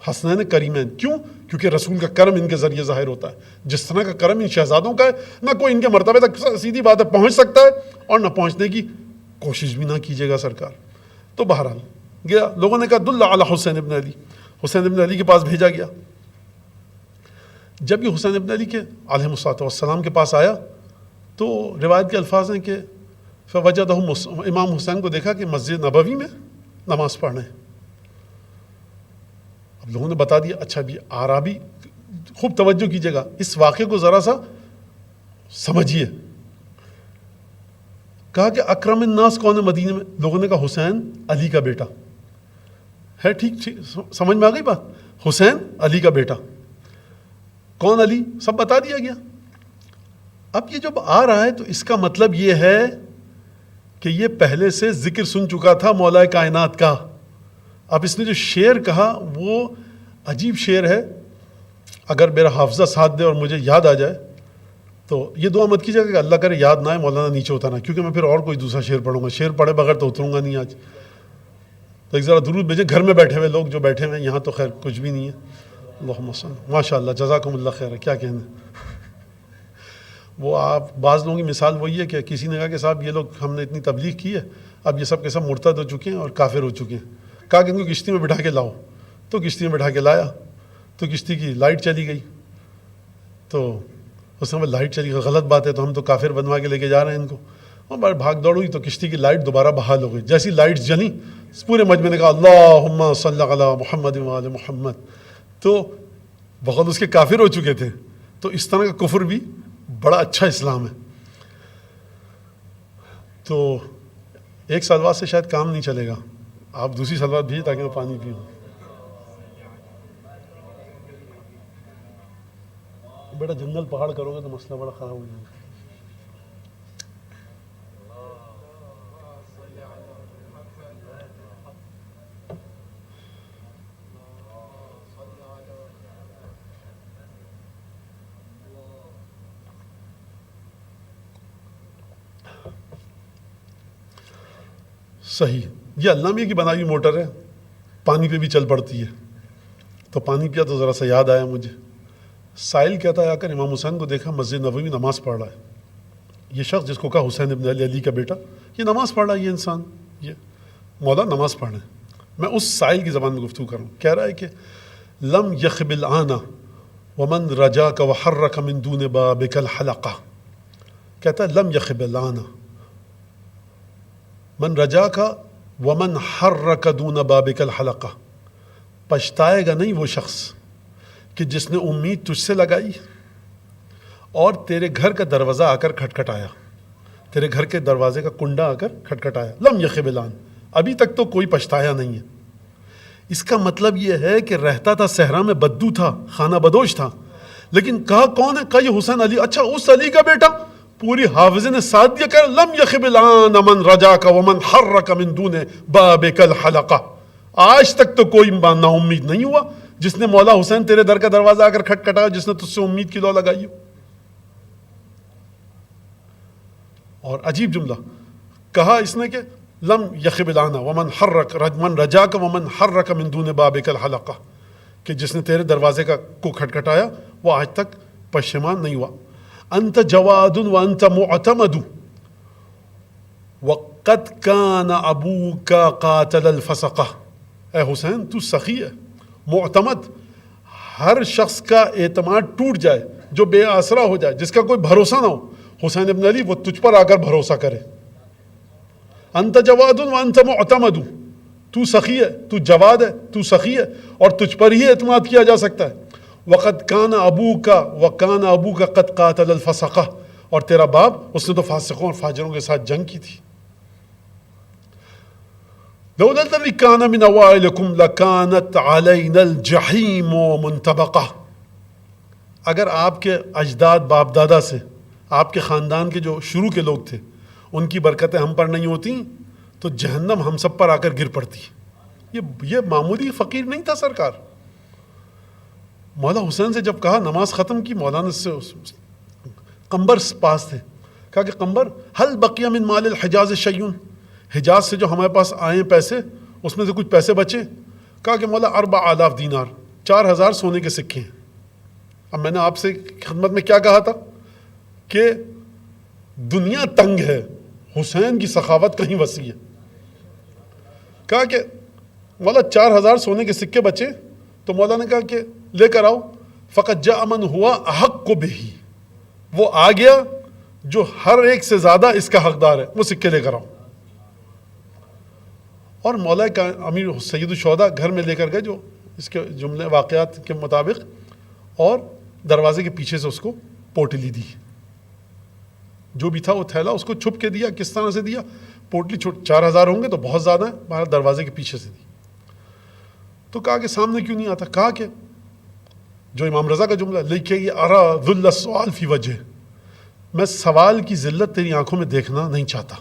حسنین کریمین. کیوں؟ کیونکہ رسول کا کرم ان کے ذریعے ظاہر ہوتا ہے. جس طرح کا کرم ان شہزادوں کا ہے، نہ کوئی ان کے مرتبے تک سیدھی بات ہے پہنچ سکتا ہے، اور نہ پہنچنے کی کوشش بھی نہ کیجیے گا سرکار. تو بہرحال گیا، لوگوں نے کہا دل علی حسین ابن علی. حسین ابن علی کے پاس بھیجا گیا. جب یہ حسین ابن علی کے علیہ الصلوۃ والسلام کے پاس آیا تو روایت کے الفاظ ہیں کہ فوجدہ، امام حسین کو دیکھا کہ مسجد نبوی میں نماز پڑھ رہے ہیں. اب لوگوں نے بتا دیا اچھا بھی اعرابی. خوب توجہ کیجیے گا، اس واقعے کو ذرا سا سمجھیے. کہا کہ اکرم الناس کون ہے مدینے میں؟ لوگوں نے کہا حسین علی کا بیٹا ہے. ٹھیک سمجھ میں آ گئی بات، حسین علی کا بیٹا. کون علی؟ سب بتا دیا گیا. اب یہ جب آ رہا ہے تو اس کا مطلب یہ ہے کہ یہ پہلے سے ذکر سن چکا تھا مولا کائنات کا. اب اس نے جو شعر کہا وہ عجیب شعر ہے، اگر میرا حافظہ ساتھ دے اور مجھے یاد آ جائے تو یہ دعا مت کیجیے کہ اللہ کرے یاد نہ آئے مولانا نیچے اترنا، کیونکہ میں پھر اور کوئی دوسرا شعر پڑھوں گا، شعر پڑھے بغیر تو اتروں گا نہیں آج. تو ایک ذرا درود بھیجیں گھر میں بیٹھے ہوئے لوگ جو بیٹھے ہوئے ہیں، یہاں تو خیر کچھ بھی نہیں ہے. اللہم صل، ماشاء اللہ جزاکم اللہ خیر. کیا کہنا وہ آپ بعض لوگوں کی مثال وہی ہے کہ کسی نے کہا کہ صاحب یہ لوگ ہم نے اتنی تبلیغ کی ہے، اب یہ سب کے سب مرتد ہو چکے ہیں اور کافر ہو چکے ہیں. کہا کہ ان کو کشتی میں بٹھا کے لاؤ. تو کشتی میں بٹھا کے لایا تو کشتی کی لائٹ چلی گئی. تو اس میں لائٹ چلی گئی، غلط بات ہے، تو ہم تو کافر بنوا کے لے کے جا رہے ہیں ان کو. اور بار بھاگ دوڑ ہوئی تو کشتی کی لائٹ دوبارہ بحال ہو گئی. جیسی لائٹ جلی پورے مجمع نے کہا اللہم صلی علی محمد و آل محمد. تو بہت اس کے کافر ہو چکے تھے. تو اس طرح کا کفر بھی بڑا اچھا اسلام ہے. تو ایک سلوات سے شاید کام نہیں چلے گا، آپ دوسری سلوات بھیجیں تاکہ میں پانی پیوں. بیٹا جنگل پہاڑ کرو گے تو مسئلہ بڑا خراب ہو جائے گا. صحیح، یہ اللہ میاں کی بنائی ہوئی موٹر ہے، پانی پہ بھی چل پڑتی ہے. تو پانی پیا تو ذرا سا یاد آیا مجھے. سائل کہتا ہے آ کر امام حسین کو دیکھا مسجد نبوی میں نماز پڑھ رہا ہے. یہ شخص جس کو کہا حسین ابن علی کا بیٹا، یہ نماز پڑھ رہا ہے، یہ انسان، یہ مولا نماز پڑھ رہے ہیں. میں اس سائل کی زبان میں گفتگو کروں. کہہ رہا ہے کہ لم یخب الآن ومن رجاک وحرک من دون بابک الحلقہ. کہتا ہے لم یخب الآن من رجاک ومن حرک دون بابک الحلقہ. پچھتائے گا نہیں وہ شخص کہ جس نے امید تجھ سے لگائی اور تیرے گھر کا دروازہ آ کر کھٹکھٹایا، تیرے گھر کے دروازے کا کنڈا آ کر کھٹکھٹایا. لم یخب الآن، ابھی تک تو کوئی پچھتایا نہیں ہے. اس کا مطلب یہ ہے کہ رہتا تھا صحرا میں، بدو تھا، خانہ بدوش تھا، لیکن کہا کون ہے؟ کہا یہ حسین علی. اچھا اس علی کا بیٹا. پوری حافظ نے ساتھ دیا کہ لم یخب الآن من رجاک ومن حرک من دون بابک الحلقہ. آج تک تو کوئی نا امید نہیں ہوا جس نے مولا حسین تیرے در کا دروازہ آ کر کھٹکھٹایا، جس نے تجھ سے امید کی لو لگائی ہو. اور عجیب جملہ کہا اس نے کہ لم یخب الآن ومن حرک من رجاک ومن حرک من دون بابک الحلقہ، کہ جس نے تیرے دروازے کو کھٹکھٹایا وہ آج تک پشیمان نہیں ہوا. انت جواد وانت معتمد وقد کان ابوک قاتل الفسقہ. اے حسین تو سخی ہے، معتمد، ہر شخص کا اعتماد ٹوٹ جائے، جو بے آسرا ہو جائے، جس کا کوئی بھروسہ نہ ہو، حسین ابن علی وہ تجھ پر آ کر بھروسہ کرے. انت جواد وانت معتمد، تو سخی ہے، تو جواد ہے، تو سخی ہے، اور تجھ پر ہی اعتماد کیا جا سکتا ہے. وقد کان ابوک وکان ابوک قد قاتل الفسقہ، اور تیرا باپ اس نے تو فاسقوں اور فاجروں کے ساتھ جنگ کی تھی. لولا الذی کان من اوائلکم لکانت علینا الجحیم منطبقہ. اگر آپ کے اجداد باپ دادا سے، آپ کے خاندان کے جو شروع کے لوگ تھے، ان کی برکتیں ہم پر نہیں ہوتی تو جہنم ہم سب پر آ کر گر پڑتی. یہ معمولی فقیر نہیں تھا سرکار. مولا حسین سے جب کہا نماز ختم کی، مولانا سے قمبر پاس تھے، کہا کہ قمبر حل بقی من مال الحجاز شیون، حجاز سے جو ہمارے پاس آئے پیسے، اس میں سے کچھ پیسے بچے. کہا کہ مولا 4000 دینار، 4000 سونے کے سکے ہیں. اب میں نے آپ سے خدمت میں کیا کہا تھا کہ دنیا تنگ ہے، حسین کی سخاوت کہیں وسیع ہے. کہا کہ مولا 4000 سونے کے سکے بچے. تو مولا نے کہا کہ لے کر آؤ. فقط جاء من ہوا احق بہ، وہ آ گیا جو ہر ایک سے زیادہ اس کا حقدار ہے، وہ سکے لے کر آؤ. اور مولا کا امیر سید الشہداء گھر میں لے کر گئے، جو اس کے جملے واقعات کے مطابق، اور دروازے کے پیچھے سے اس کو پوٹلی دی. جو بھی تھا وہ تھیلا اس کو چھپ کے دیا. کس طرح سے دیا؟ پوٹلی 4000 ہوں گے تو بہت زیادہ ہے، باہر دروازے کے پیچھے سے دی. تو کہا کہ سامنے کیوں نہیں آتا؟ کہا کہ جو امام رضا کا جملہ لکھے یہ ارا ذل السؤال فی وجہ، میں سوال کی ذلت تیری آنکھوں میں دیکھنا نہیں چاہتا.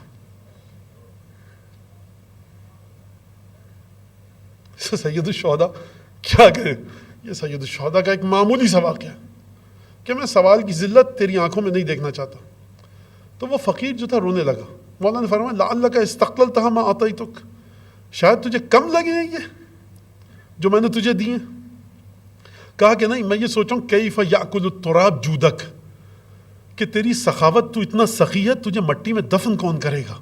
سید الشہداء کیا کہیں، یہ سید الشہداء کا ایک معمولی سا واقعہ ہے. کہ میں سوال کی ذلت تیری آنکھوں میں نہیں دیکھنا چاہتا. تو وہ فقیر جو تھا رونے لگا. مولانا نے فرمایا لعلک استقللتها ما اعطیتک، شاید تجھے کم لگے ہیں یہ جو میں نے تجھے دی ہیں. کہا کہ نہیں، میں یہ سوچوں کیف یاکل التراب جودک، کہ تیری سخاوت، تو اتنا سخی ہے، تجھے مٹی میں دفن کون کرے گا؟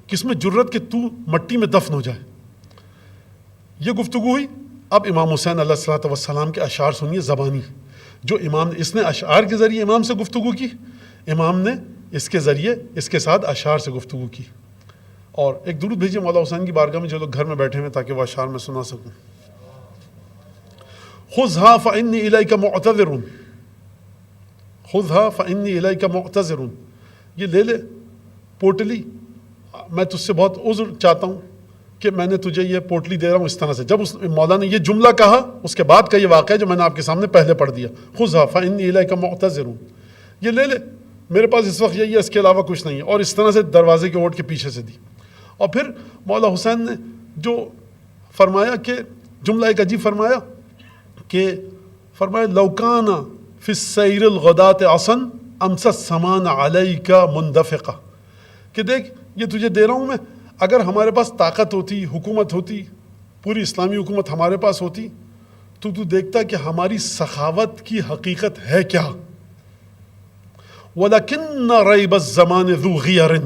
کس میں جرت کہ تو مٹی میں دفن ہو جائے. یہ گفتگو ہوئی. اب امام حسین علیہ الصلوۃ والسلام کے اشعار سنیے زبانی، جو امام نے، اس نے اشعار کے ذریعے امام سے گفتگو کی، امام نے اس کے ذریعے اس کے ساتھ اشعار سے گفتگو کی. اور ایک درود بھیجیے مولا حسین کی بارگاہ میں جو لوگ گھر میں بیٹھے ہوئے تاکہ وہ اشعار میں سنا سکوں. خذها فإني إليك معتذر، خذها فإني إليك معتذر، یہ لے لے پوٹلی، میں تجھ سے بہت عذر چاہتا ہوں کہ میں نے تجھے یہ پوٹلی دے رہا ہوں. اس طرح سے جب اس مولا نے یہ جملہ کہا، اس کے بعد کا یہ واقعہ جو میں نے آپ کے سامنے پہلے پڑھ دیا، خذها فإني إليك معتذر، یہ لے لے، میرے پاس اس وقت یہی ہے، اس کے علاوہ کچھ نہیں ہے. اور اس طرح سے دروازے کے اوٹ کے پیچھے سے دی. اور پھر مولا حسین نے جو فرمایا کہ جملہ ایک عجیب فرمایا کہ فرمایا لو کان فی السیر الغداۃ عصن امس السمان علیک مندفقہ، کہ دیکھ یہ تجھے دے رہا ہوں میں، اگر ہمارے پاس طاقت ہوتی، حکومت ہوتی، پوری اسلامی حکومت ہمارے پاس ہوتی، تو دیکھتا کہ ہماری سخاوت کی حقیقت ہے کیا. وَلَكِنَّ رَيْبَ الزَّمَانِ ذُو غِيَرٍ،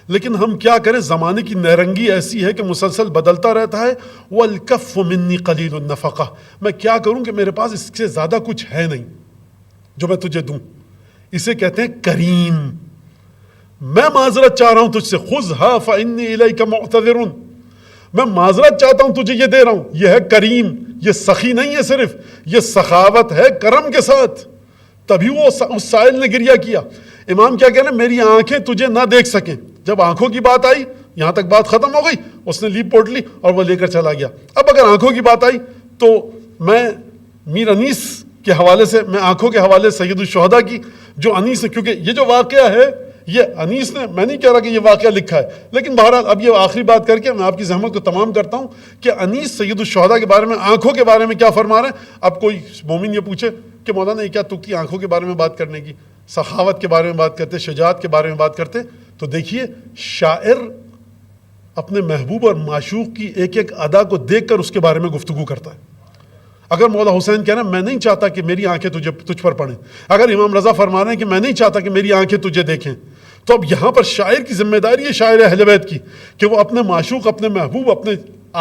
لیکن ہم کیا کریں، زمانے کی نیرنگی ایسی ہے کہ مسلسل بدلتا رہتا ہے. وَالْكَفُّ مِنِّي قَلِيلُ النَّفَقَةِ، میں کیا کروں کہ میرے پاس اس سے زیادہ کچھ ہے نہیں جو میں تجھے دوں. اسے کہتے ہیں کریم. میں معذرت چاہ رہا ہوں تجھ سے، خُذْهَا فَإِنِّي إِلَيْكَ مُعْتَذِرٌ، میں معذرت چاہتا ہوں تجھے یہ دے رہا ہوں. یہ ہے کریم، یہ سخی نہیں ہے صرف، یہ سخاوت ہے کرم کے ساتھ. تبھی وہ اس سائل نے گریہ کیا. امام کیا کہہ رہے ہیں، میری آنکھیں تجھے نہ دیکھ سکیں. جب آنکھوں کی بات آئی، یہاں تک بات ختم ہو گئی، اس نے لی پوٹلی اور وہ لے کر چلا گیا. اب اگر آنکھوں کی بات آئی تو میں میر انیس کے حوالے سے، میں آنکھوں کے حوالے سید الشہداء کی جو انیس ہے، کیونکہ یہ جو واقعہ ہے یہ انیس نے، میں نہیں کہہ رہا کہ یہ واقعہ لکھا ہے، لیکن بہرحال اب یہ آخری بات کر کے میں آپ کی زحمت کو تمام کرتا ہوں کہ انیس سید الشہداء کے بارے میں، آنکھوں کے بارے میں کیا فرما رہے ہیں. اب کوئی مومن یہ پوچھے کہ مولانا یہ کیا تکتی آنکھوں کے بارے میں بات کرنے کی، سخاوت کے بارے میں بات کرتے، شجاعت کے بارے میں بات کرتے، تو دیکھیے شاعر اپنے محبوب اور معشوق کی ایک ایک ادا کو دیکھ کر اس کے بارے میں گفتگو کرتا ہے. اگر مولا حسین کہنا میں نہیں چاہتا کہ میری آنکھیں تجھ پر پڑیں، اگر امام رضا فرما رہے ہیں کہ میں نہیں چاہتا کہ میری آنکھیں تجھے دیکھیں، تو اب یہاں پر شاعر کی ذمہ داری ہے، شاعر اہل بیت کی، کہ وہ اپنے معشوق، اپنے محبوب، اپنے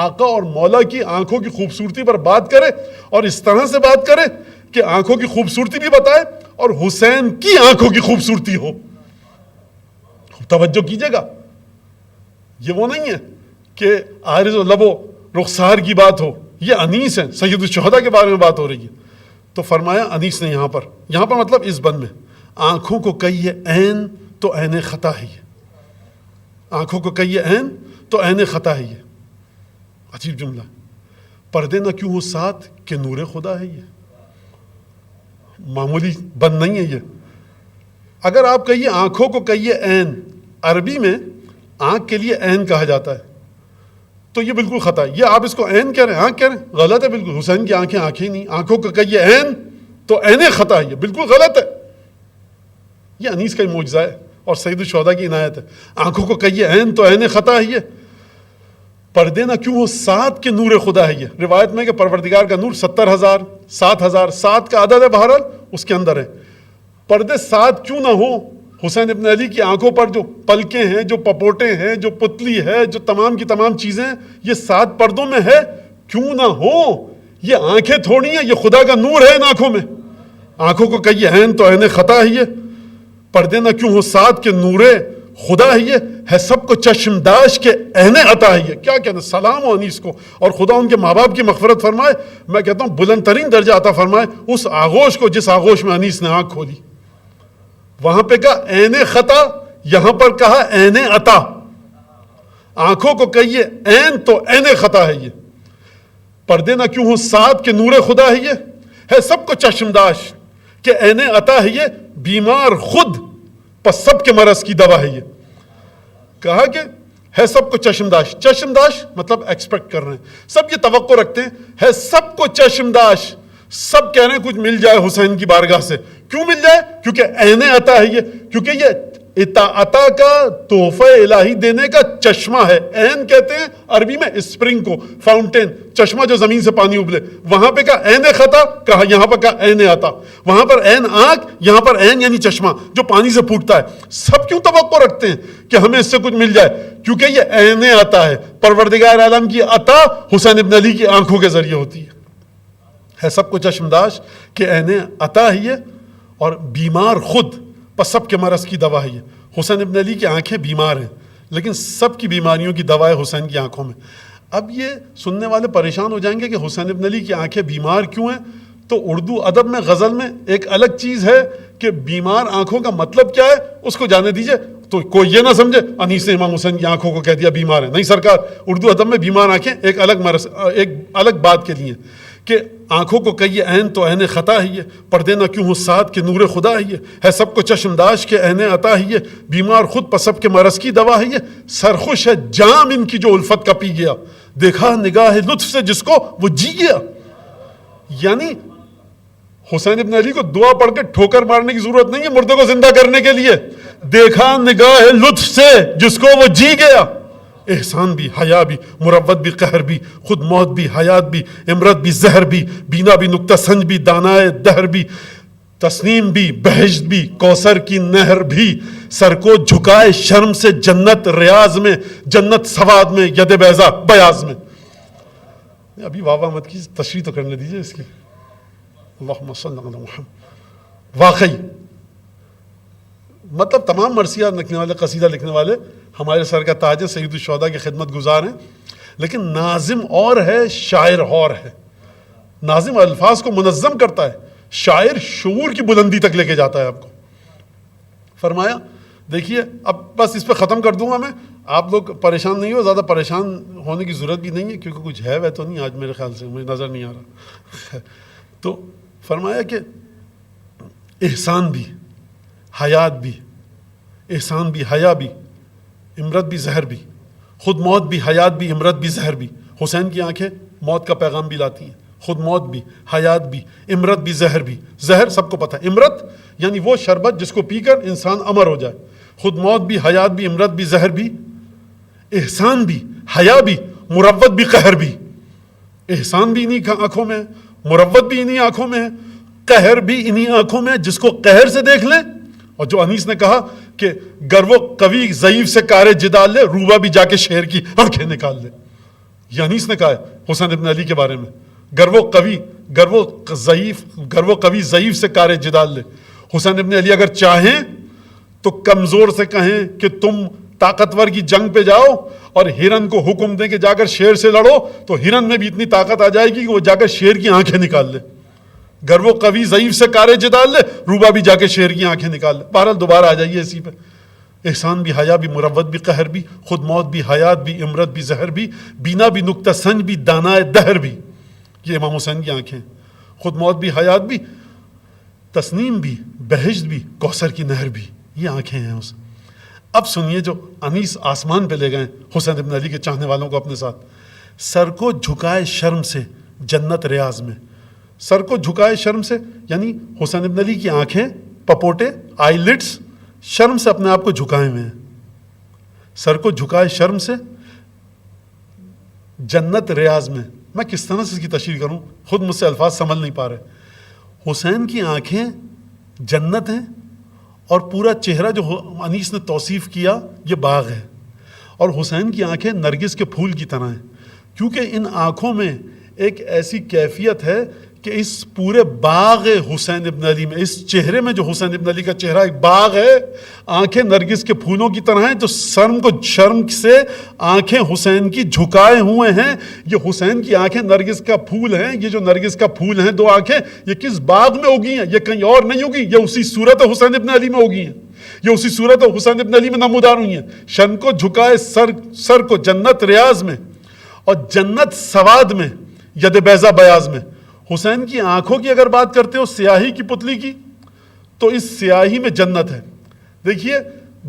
آقا اور مولا کی آنکھوں کی خوبصورتی پر بات کرے، اور اس طرح سے بات کرے کہ آنکھوں کی خوبصورتی بھی بتائے اور حسین کی آنکھوں کی خوبصورتی ہو. توجہ کیجئے گا، یہ وہ نہیں ہے کہ عارض و لب و رخسار کی بات ہو، یہ انیس ہیں، سید الشہداء کے بارے میں بات ہو رہی ہے. تو فرمایا انیس نے یہاں پر مطلب اس بند میں، آنکھوں کو کہیے عین تو عین خطا ہے یہ، آنکھوں کو کہیے عین تو عین خطا ہے یہ. عجیب جملہ. پردے نہ کیوں ہو ساتھ کہ نور خدا ہے، یہ معمولی بند نہیں ہے یہ. اگر آپ کہیے آنکھوں کو کہیے عین، عربی میں آنکھ کے لیے عین کہا جاتا ہے، تو یہ بالکل خطا ہے. یہ آپ اس کو عین کہہ رہے ہیں، آنکھ کہہ رہے ہیں، غلط ہے بالکل. حسین کی آنکھیں آنکھیں نہیں، آنکھوں کو کہیے عین تو عین خطا ہے، یہ بالکل غلط ہے. یہ انیس کا ہی معجزہ ہے اور سید الشہداء کی عنایت ہے. آنکھوں کو کہیے عین تو عین خطا ہے یہ. پردے نہ کیوں ہو سات کے نور خدا ہے یہ. روایت میں کہ پروردگار کا نور 70,000 7,000 7 کا عدد ہے، بہرحال اس کے اندر ہے. پردے 7 کیوں نہ ہو حسین ابن علی کی آنکھوں پر، جو پلکیں ہیں، جو پپوٹے ہیں، جو پتلی ہے، جو تمام کی تمام چیزیں ہیں، یہ 7 پردوں میں ہے، کیوں نہ ہو. یہ آنکھیں تھوڑی ہیں، یہ خدا کا نور ہے ان آنکھوں میں. آنکھوں کو کہیے عین تو عین خطا ہے یہ. پردے نہ کیوں ہو ساتھ کے نورے خدا ہے یہ، ہے سب کو چشمداش کے عین عطا ہے یہ. کیا کہنا، سلام ہو انیس کو، اور خدا ان کے ماں باپ کی مغفرت فرمائے. میں کہتا ہوں بلند ترین درجہ عطا فرمائے اس آغوش کو جس آغوش میں انیس نے آنکھ کھولی. وہاں پہ کہا عین خطا، یہاں پر کہا عین عطا. آنکھوں کو کہیے عین تو عین خطا ہے یہ. پردے نہ کیوں ہو ساتھ کے نور خدا ہے یہ، ہے سب کو چشمداش کہ عین عطا ہے یہ. بیمار خود پس سب کے مرض کی دوا ہے یہ. کہا کہ ہے سب کو چشمداش مطلب ایکسپیکٹ کر رہے ہیں، سب یہ توقع رکھتے ہیں، ہے سب کو چشمداش سب کہہ رہے ہیں کچھ مل جائے حسین کی بارگاہ سے. کیوں مل جائے؟ کیونکہ عین عطا ہے یہ, کیونکہ یہ عطا کا تحفہ الہی دینے کا چشمہ ہے. عین کہتے ہیں عربی میں اسپرنگ کو, فاؤنٹین, چشمہ جو زمین سے پانی ابلے. وہاں پہ کہا عین خطا, کہا یہاں پر کہا عین عطا. وہاں پر عین آنکھ, یہاں پر عین یعنی چشمہ جو پانی سے پھوٹتا ہے. سب کیوں توقع رکھتے ہیں کہ ہمیں اس سے کچھ مل جائے؟ کیونکہ یہ عین عطا ہے. پروردگار عالم کی عطا حسین ابن علی کی آنکھوں کے ذریعے ہوتی ہے سب کو چشمداش کہ عین عطا ہی ہے. اور بیمار خود پس سب کے مرض کی دوا ہے یہ. حسین ابن علی کی آنکھیں بیمار ہیں, لیکن سب کی بیماریوں کی دوا ہے حسین کی آنکھوں میں. اب یہ سننے والے پریشان ہو جائیں گے کہ حسین ابن علی کی آنکھیں بیمار کیوں ہیں. تو اردو ادب میں, غزل میں ایک الگ چیز ہے کہ بیمار آنکھوں کا مطلب کیا ہے اس کو جانے دیجئے. تو کوئی یہ نہ سمجھے انیس نے امام حسین کی آنکھوں کو کہہ دیا بیمار ہے. نہیں سرکار, اردو ادب میں بیمار آنکھیں ایک الگ مرض, ایک الگ بات کے لیے کہ آنکھوں کو کہیے عین تو عین خطا ہے یہ, پردے نہ کیوں ہو ساتھ کہ نور خدا ہے یہ, ہے سب کو چشمداش کے عین عطا ہے یہ, بیمار خود پر سب کے مرض کی دوا ہے یہ, سرخوش ہے جام ان کی جو الفت کا پی گیا, دیکھا نگاہ لطف سے جس کو وہ جی گیا. یعنی حسین ابن علی کو دعا پڑھ کے ٹھوکر مارنے کی ضرورت نہیں ہے مردے کو زندہ کرنے کے لیے. دیکھا نگاہ لطف سے جس کو وہ جی گیا, احسان بھی, حیا بھی, مروت بھی, قہر بھی, خود موت بھی, حیات بھی, امرت بھی, زہر بھی, بینا بھی, نکتہ سنج بھی, دانائے دہر بھی, تسنیم بھی, بہشت بھی, کوثر کی نہر بھی, سر کو جھکائے شرم سے جنت ریاض میں, جنت سواد میں, ید بیضا بیاض میں. ابھی واہ مت کی تشریح تو کرنے دیجئے اس کی. اللہم صلی علی محمد. واقعی مطلب تمام مرثیات لکھنے والے, قصیدہ لکھنے والے ہمارے سر کا تاج ہے, سید الشہداء کی خدمت گزار ہیں, لیکن ناظم اور ہے, شاعر اور ہے. ناظم الفاظ کو منظم کرتا ہے, شاعر شعور کی بلندی تک لے کے جاتا ہے آپ کو. فرمایا دیکھیے, اب بس اس پہ ختم کر دوں گا میں, آپ لوگ پریشان نہیں ہو, زیادہ پریشان ہونے کی ضرورت بھی نہیں ہے کیونکہ کچھ ہے وہ تو نہیں آج میرے خیال سے, مجھے نظر نہیں آ رہا. تو فرمایا کہ احسان بھی, حیات بھی, احسان بھی, حیا بھی, امرت بھی, زہر بھی, خود موت بھی, حیات بھی, امرت بھی, زہر بھی. حسین کی آنکھیں موت کا پیغام بھی لاتی ہیں, خود موت بھی, حیات بھی, امرت بھی, زہر بھی. زہر سب کو پتہ ہے, امرت یعنی وہ شربت جس کو پی کر انسان امر ہو جائے. خود موت بھی, حیات بھی, امرت بھی, زہر بھی. احسان بھی, حیا بھی, مروت بھی, قہر بھی. احسان بھی انہی آنکھوں میں ہے, مروت بھی انہی آنکھوں میں ہے, قہر بھی انہی آنکھوں میں ہے. جس کو قہر سے دیکھ لیں, اور جو انیس نے کہا کہ گر وہ قوی ضعیف سے کارے جدال لے, روبا بھی جا کے شیر کی آنکھیں نکال لے. یہ انیس نے کہا ہے حسین ابن علی کے بارے میں, گر وہ قوی ضعیف سے کارے جدال لے. حسین ابن علی اگر چاہیں تو کمزور سے کہیں کہ تم طاقتور کی جنگ پہ جاؤ, اور ہرن کو حکم دیں کہ جا کر شیر سے لڑو, تو ہرن میں بھی اتنی طاقت آ جائے گی کہ وہ جا کر شیر کی آنکھیں نکال لے. گر وہ قوی ضعیف سے کارے جدال لے, روبا بھی جا کے شیر کی آنکھیں نکال لے. بہرحال دوبارہ آ جائیے اسی پہ. احسان بھی, حیا بھی, مروت بھی, قہر بھی, خود موت بھی, حیات بھی, امرت بھی, زہر بھی, بینا بھی, نکتہ سنج بھی, دانائے دہر بھی. یہ امام حسین کی آنکھیں. خود موت بھی, حیات بھی, تسنیم بھی, بہشت بھی, کوثر کی نہر بھی. یہ آنکھیں ہیں اس. اب سنیے جو انیس آسمان پہ لے گئے حسین ابن علی کے چاہنے والوں کو اپنے ساتھ. سر کو جھکائے شرم سے جنت ریاض میں. سر کو جھکائے شرم سے یعنی حسین ابن علی کی آنکھیں, پپوٹے, آئی لڈس شرم سے اپنے آپ کو جھکائے ہوئے ہیں. سر کو جھکائے شرم سے جنت ریاض میں. میں کس طرح سے اس کی تشریح کروں, خود مجھ سے الفاظ سنبھل نہیں پا رہے. حسین کی آنکھیں جنت ہیں, اور پورا چہرہ جو انیس نے توصیف کیا یہ باغ ہے. اور حسین کی آنکھیں نرگس کے پھول کی طرح ہیں, کیونکہ ان آنکھوں میں ایک ایسی کیفیت ہے کہ اس پورے باغ حسین ابن علی میں, اس چہرے میں جو حسین ابن علی کا چہرہ ایک باغ ہے, آنکھیں نرگس کے پھولوں کی طرح ہیں. جو شرم سے آنکھیں حسین کی جھکائے ہوئے ہیں, یہ حسین کی آنکھیں نرگس کا پھول ہیں. یہ جو نرگس کا پھول ہیں دو آنکھیں, یہ کس باغ میں ہوگی ہیں؟ یہ کہیں اور نہیں ہوگی, یہ اسی صورت حسین ابن علی میں ہوگی ہیں. یہ اسی صورت حسین ابن علی میں نمودار ہوئی ہیں. شرم کو جھکائے سر کو جنت ریاض میں, اور جنت سواد میں, ید بیضا بیاض میں. حسین کی آنکھوں کی اگر بات کرتے ہو سیاہی کی پتلی کی, تو اس سیاہی میں جنت ہے. دیکھیے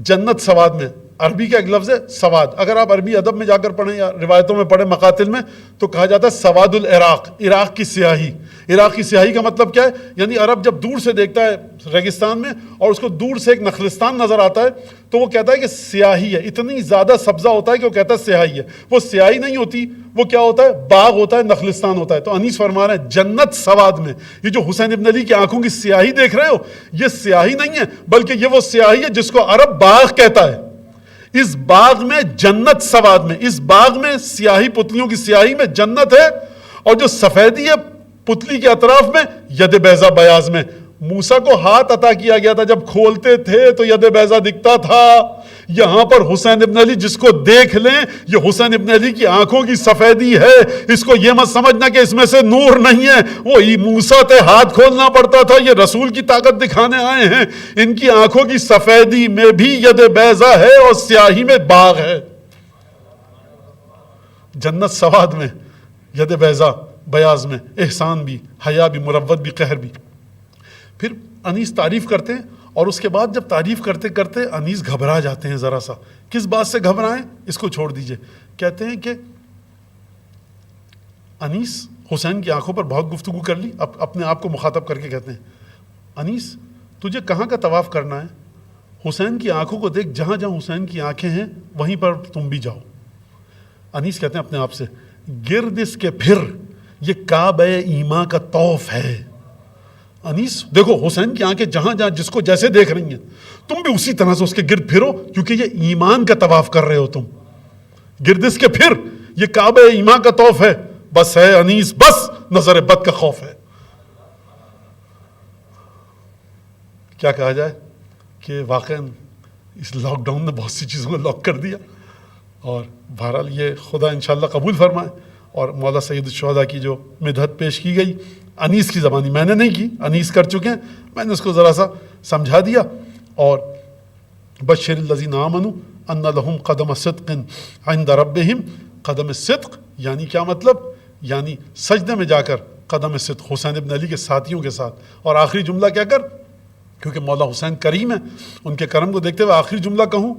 جنت سواد میں, عربی کا ایک لفظ ہے سواد. اگر آپ عربی ادب میں جا کر پڑھیں یا روایتوں میں پڑھیں مقاتل میں تو کہا جاتا ہے سواد العراق, عراق کی سیاہی. عراق کی سیاہی کا مطلب کیا ہے؟ یعنی عرب جب دور سے دیکھتا ہے ریگستان میں اور اس کو دور سے ایک نخلستان نظر آتا ہے تو وہ کہتا ہے کہ سیاہی ہے, اتنی زیادہ سبزہ ہوتا ہے کہ وہ کہتا ہے سیاہی ہے. وہ سیاہی نہیں ہوتی, وہ کیا ہوتا ہے؟ باغ ہوتا ہے, نخلستان ہوتا ہے. تو انیس فرما رہے ہیں جنت سواد میں. یہ جو حسین ابن علی کی آنکھوں کی سیاہی دیکھ رہے ہو, یہ سیاہی نہیں ہے بلکہ یہ وہ سیاہی ہے جس کو عرب باغ کہتا ہے. اس باغ میں جنت سواد میں, اس باغ میں سیاہی, پتلیوں کی سیاہی میں جنت ہے, اور جو سفیدی ہے پتلی کے اطراف میں ید بیضا بیاض میں. موسیٰ کو ہاتھ عطا کیا گیا تھا, جب کھولتے تھے تو ید بیضا دکھتا تھا. یہاں پر حسین ابن علی جس کو دیکھ لیں, یہ حسین ابن علی کی آنکھوں کی سفیدی ہے. اس کو یہ مت سمجھنا کہ اس میں سے نور نہیں ہے. وہ موسیٰ تھے, ہاتھ کھولنا پڑتا تھا, یہ رسول کی طاقت دکھانے آئے ہیں. ان کی آنکھوں کی سفیدی میں بھی ید بیضا ہے اور سیاہی میں باغ ہے. جنت سواد میں, ید بیضا بیاض میں, احسان بھی, حیا بھی, مروت بھی, قہر بھی. پھر انیس تعریف کرتے ہیں, اور اس کے بعد جب تعریف کرتے کرتے انیس گھبرا جاتے ہیں ذرا سا. کس بات سے گھبرائیں اس کو چھوڑ دیجئے. کہتے ہیں کہ انیس حسین کی آنکھوں پر بہت گفتگو کر لی, اپنے آپ کو مخاطب کر کے کہتے ہیں انیس تجھے کہاں کا طواف کرنا ہے؟ حسین کی آنکھوں کو دیکھ, جہاں جہاں حسین کی آنکھیں ہیں وہیں پر تم بھی جاؤ. انیس کہتے ہیں اپنے آپ سے گرد اس کے پھر یہ کعبہ ایمان کا طوف ہے. انیس دیکھو حسین کی آنکھیں جہاں جہاں جس کو جیسے دیکھ رہی ہیں تم بھی اسی طرح سے اس کے گرد پھرو, کیونکہ یہ ایمان کا طواف کر رہے ہو تم. گردش کے پھر یہ کعبہ ایمان کا طوف ہے. بس ہے انیس, بس نظر بد کا خوف ہے. کیا کہا جائے کہ واقعا اس لاک ڈاؤن نے بہت سی چیزوں کو لاک کر دیا, اور بہرحال یہ خدا انشاءاللہ قبول فرمائے. اور مولا سید الشہداء کی جو مدحت پیش کی گئی انیس کی زبانی, میں نے نہیں کی, انیس کر چکے ہیں, میں نے اس کو ذرا سا سمجھا دیا. اور بشر الذین آمنوا ان لہم قدم صدق عند ربہم. قدم صدق یعنی کیا مطلب؟ یعنی سجدے میں جا کر قدم صدق حسین ابن علی کے ساتھیوں کے ساتھ. اور آخری جملہ کیا کر, کیونکہ مولا حسین کریم ہے, ان کے کرم کو دیکھتے ہوئے آخری جملہ کہوں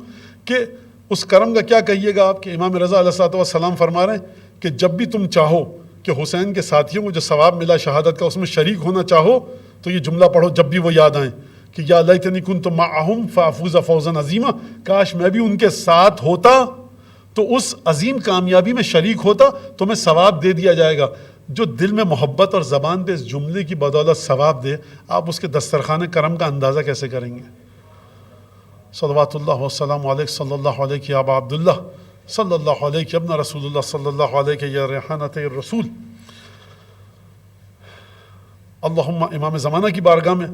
کہ اس کرم کا کیا کہیے گا آپ کہ امام رضا علیہ السلام فرما رہے ہیں کہ جب بھی تم چاہو کہ حسین کے ساتھیوں کو جو ثواب ملا شہادت کا اس میں شریک ہونا چاہو تو یہ جملہ پڑھو جب بھی وہ یاد آئیں کہ یا لیتنی کنت معہم فافوز فوزا عظیما. کاش میں بھی ان کے ساتھ ہوتا تو اس عظیم کامیابی میں شریک ہوتا, تمہیں ثواب دے دیا جائے گا. جو دل میں محبت اور زبان پہ اس جملے کی بدولت ثواب دے, آپ اس کے دسترخوان کرم کا اندازہ کیسے کریں گے؟ صلوات اللہ وسلام علیک صلی اللہ علیہ یا ابا عبداللہ صلی اللہ علیہ ابن رسول اللہ صلی اللہ علیہ یا ریحانۃ الرسول. اللہم امام زمانہ کی بارگاہ میں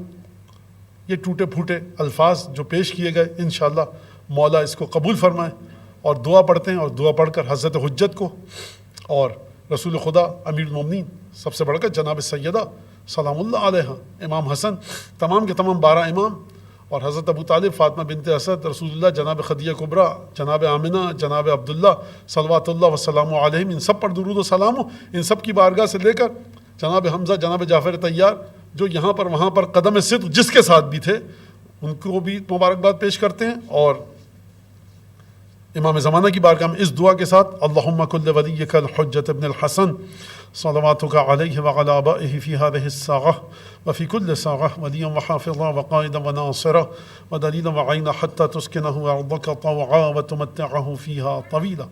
یہ ٹوٹے پھوٹے الفاظ جو پیش کیے گئے انشاءاللہ مولا اس کو قبول فرمائے. اور دعا پڑھتے ہیں, اور دعا پڑھ کر حضرت حجت کو اور رسول خدا امیر المومنین سب سے بڑھ کر جناب سیدہ سلام اللہ علیہ امام حسن, تمام کے تمام 12 امام, اور حضرت ابو طالب, فاطمہ بنت اسد, رسول اللہ, جناب خدیجہ کبریٰ, جناب آمنہ, جناب عبداللہ صلوات اللہ وسلام علیہم, ان سب پر درود و سلام ہو. ان سب کی بارگاہ سے لے کر جناب حمزہ, جناب جعفر طیار جو یہاں پر وہاں پر قدم صدق جس کے ساتھ بھی تھے ان کو بھی مبارکباد پیش کرتے ہیں. اور امام زمانہ کی بارگاہ میں اس دعا کے ساتھ اللہم کل ولیک الحجۃ ابن الحسن صلواتک علیہ وعلی آبائہ فی هذه الساعة وفی کل ساعة ولیا وحافظا وقائدا وناصرا ودلیلا وعینا حتی تسکنہ ارضک طوعا وتمتعہ فیہا طویلا.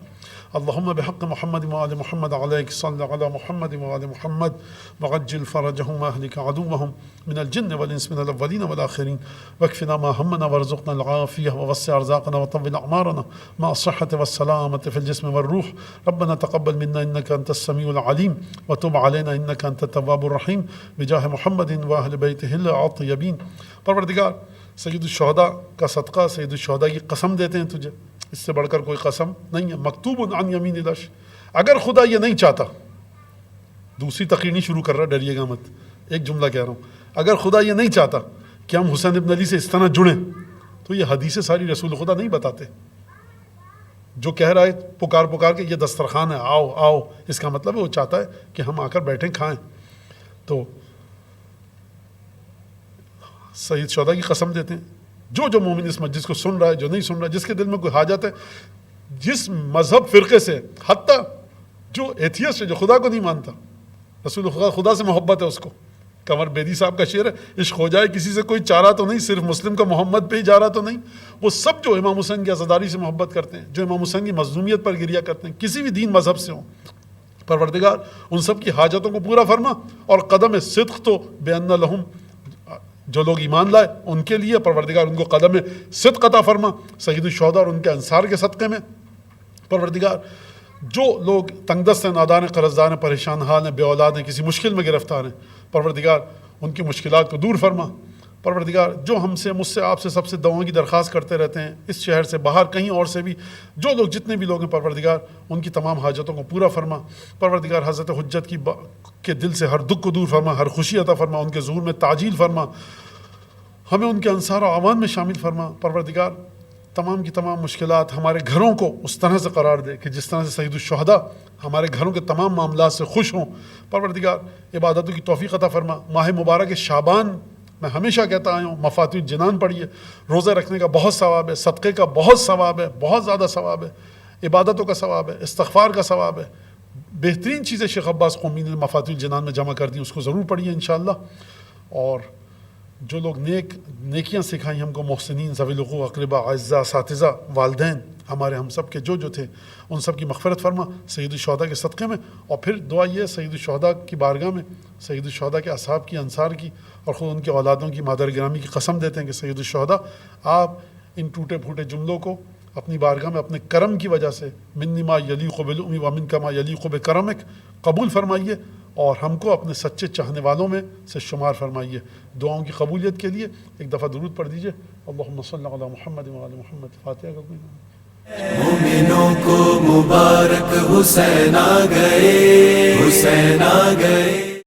اللهم بحق محمد وآل محمد عليك صل على محمد وآل محمد وعجل فرجهم وأهلك عدوهم من الجن والإنس من الأولين والآخرين واكفنا ما همنا وارزقنا العافية ووسع أرزاقنا وطول أعمارنا مع الصحة والسلامة في الجسم والروح. ربنا تقبل منا إنك أنت السميع العليم وتب علينا إنك أنت التواب الرحيم بجاه محمد وأهل بيته الطيبين. پروردگار سید الشہداء کا صدقہ, سید الشہداء کی قسم دیتے ہیں تجھے, اس سے بڑھ کر کوئی قسم نہیں ہے. مکتوب عن یمین العرش. اگر خدا یہ نہیں چاہتا, دوسری تقریر نہیں شروع کر رہا, ڈریے گا مت, ایک جملہ کہہ رہا ہوں, اگر خدا یہ نہیں چاہتا کہ ہم حسین ابن علی سے اس طرح جڑیں تو یہ حدیثیں ساری رسول خدا نہیں بتاتے. جو کہہ رہا ہے پکار پکار کے یہ دسترخوان ہے, آؤ آؤ, اس کا مطلب ہے وہ چاہتا ہے کہ ہم آ کر بیٹھیں کھائیں. تو سید شہداء کی قسم دیتے ہیں جو مومن اس مجلس کو سن رہا ہے, جو نہیں سن رہا ہے, جس کے دل میں کوئی حاجت ہے, جس مذہب فرقے سے, حتیٰ جو ایتھیسٹ ہے, جو خدا کو نہیں مانتا, رسول خدا سے محبت ہے اس کو, قمر بیدی صاحب کا شعر ہے, عشق ہو جائے کسی سے کوئی چارہ تو نہیں, صرف مسلم کا محمد پہ ہی جا رہا تو نہیں. وہ سب جو امام حسین کی عزاداری سے محبت کرتے ہیں, جو امام حسین کی مظلومیت پر گریہ کرتے ہیں, کسی بھی دین مذہب سے ہوں, پروردگار ان سب کی حاجتوں کو پورا فرما. اور قدم صدق تو بأن لہم, جو لوگ ایمان لائے ان کے لیے پروردگار ان کو قدم صدق عطا فرما. سید الشہداء اور ان کے انصار کے صدقے میں پروردگار جو لوگ تنگ دست ہیں, نادان ہیں, قرضدار ہیں, پریشان حال ہیں, بے اولاد ہیں, کسی مشکل میں گرفتار ہیں, پروردگار ان کی مشکلات کو دور فرما. پروردگار جو ہم سے, مجھ سے, آپ سے, سب سے دعاؤں کی درخواست کرتے رہتے ہیں, اس شہر سے باہر کہیں اور سے بھی جو لوگ, جتنے بھی لوگ ہیں پروردگار ان کی تمام حاجتوں کو پورا فرما. پروردگار حضرت حجت کے دل سے ہر دکھ کو دور فرما, ہر خوشی عطا فرما, ان کے ظہور میں تعجیل فرما, ہمیں ان کے انصار و اعوان میں شامل فرما. پروردگار تمام کی تمام مشکلات, ہمارے گھروں کو اس طرح سے قرار دے کہ جس طرح سے سید الشہداء ہمارے گھروں کے تمام معاملات سے خوش ہوں. پروردگار عبادتوں کی توفیق عطا فرما. ماہ مبارک شعبان میں ہمیشہ کہتا آیا ہوں, مفاتیح الجنان پڑھیے, روزہ رکھنے کا بہت ثواب ہے, صدقے کا بہت ثواب ہے, بہت زیادہ ثواب ہے, عبادتوں کا ثواب ہے, استغفار کا ثواب ہے. بہترین چیزیں شیخ عباس قومی نے مفاتیح الجنان میں جمع کر دی, اس کو ضرور پڑھیے انشاءاللہ. اور جو لوگ نیکیاں سکھائیں ہم کو, محسنین, ذوی الحقوق, اقربا, اعزاء, اساتذہ, والدین ہمارے, ہم سب کے جو تھے, ان سب کی مغفرت فرما سید الشہداء کے صدقے میں. اور پھر دعا یہ سید الشہداء کی بارگاہ میں, سید الشہداء کے اصحاب کی, انصار کی, اور خود ان کے اولادوں کی, مادر گرامی کی قسم دیتے ہیں کہ سید الشہداء آپ ان ٹوٹے پھوٹے جملوں کو اپنی بارگاہ میں اپنے کرم کی وجہ سے من ما یلیق بالأم ومن ما یلیق بکرمک قبول فرمائیے, اور ہم کو اپنے سچے چاہنے والوں میں سے شمار فرمائیے. دعاؤں کی قبولیت کے لیے ایک دفعہ درود پڑھ دیجئے. اللہم صلی علی محمد وعلی محمد. فاتحہ کا مومنوں کو مبارک, حسین آ گئے, حسین آ گئے.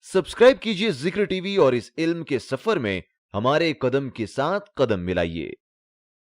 سبسکرائب کیجئے ذکر ٹی وی اور اس علم کے سفر میں ہمارے قدم کے ساتھ قدم ملائیے.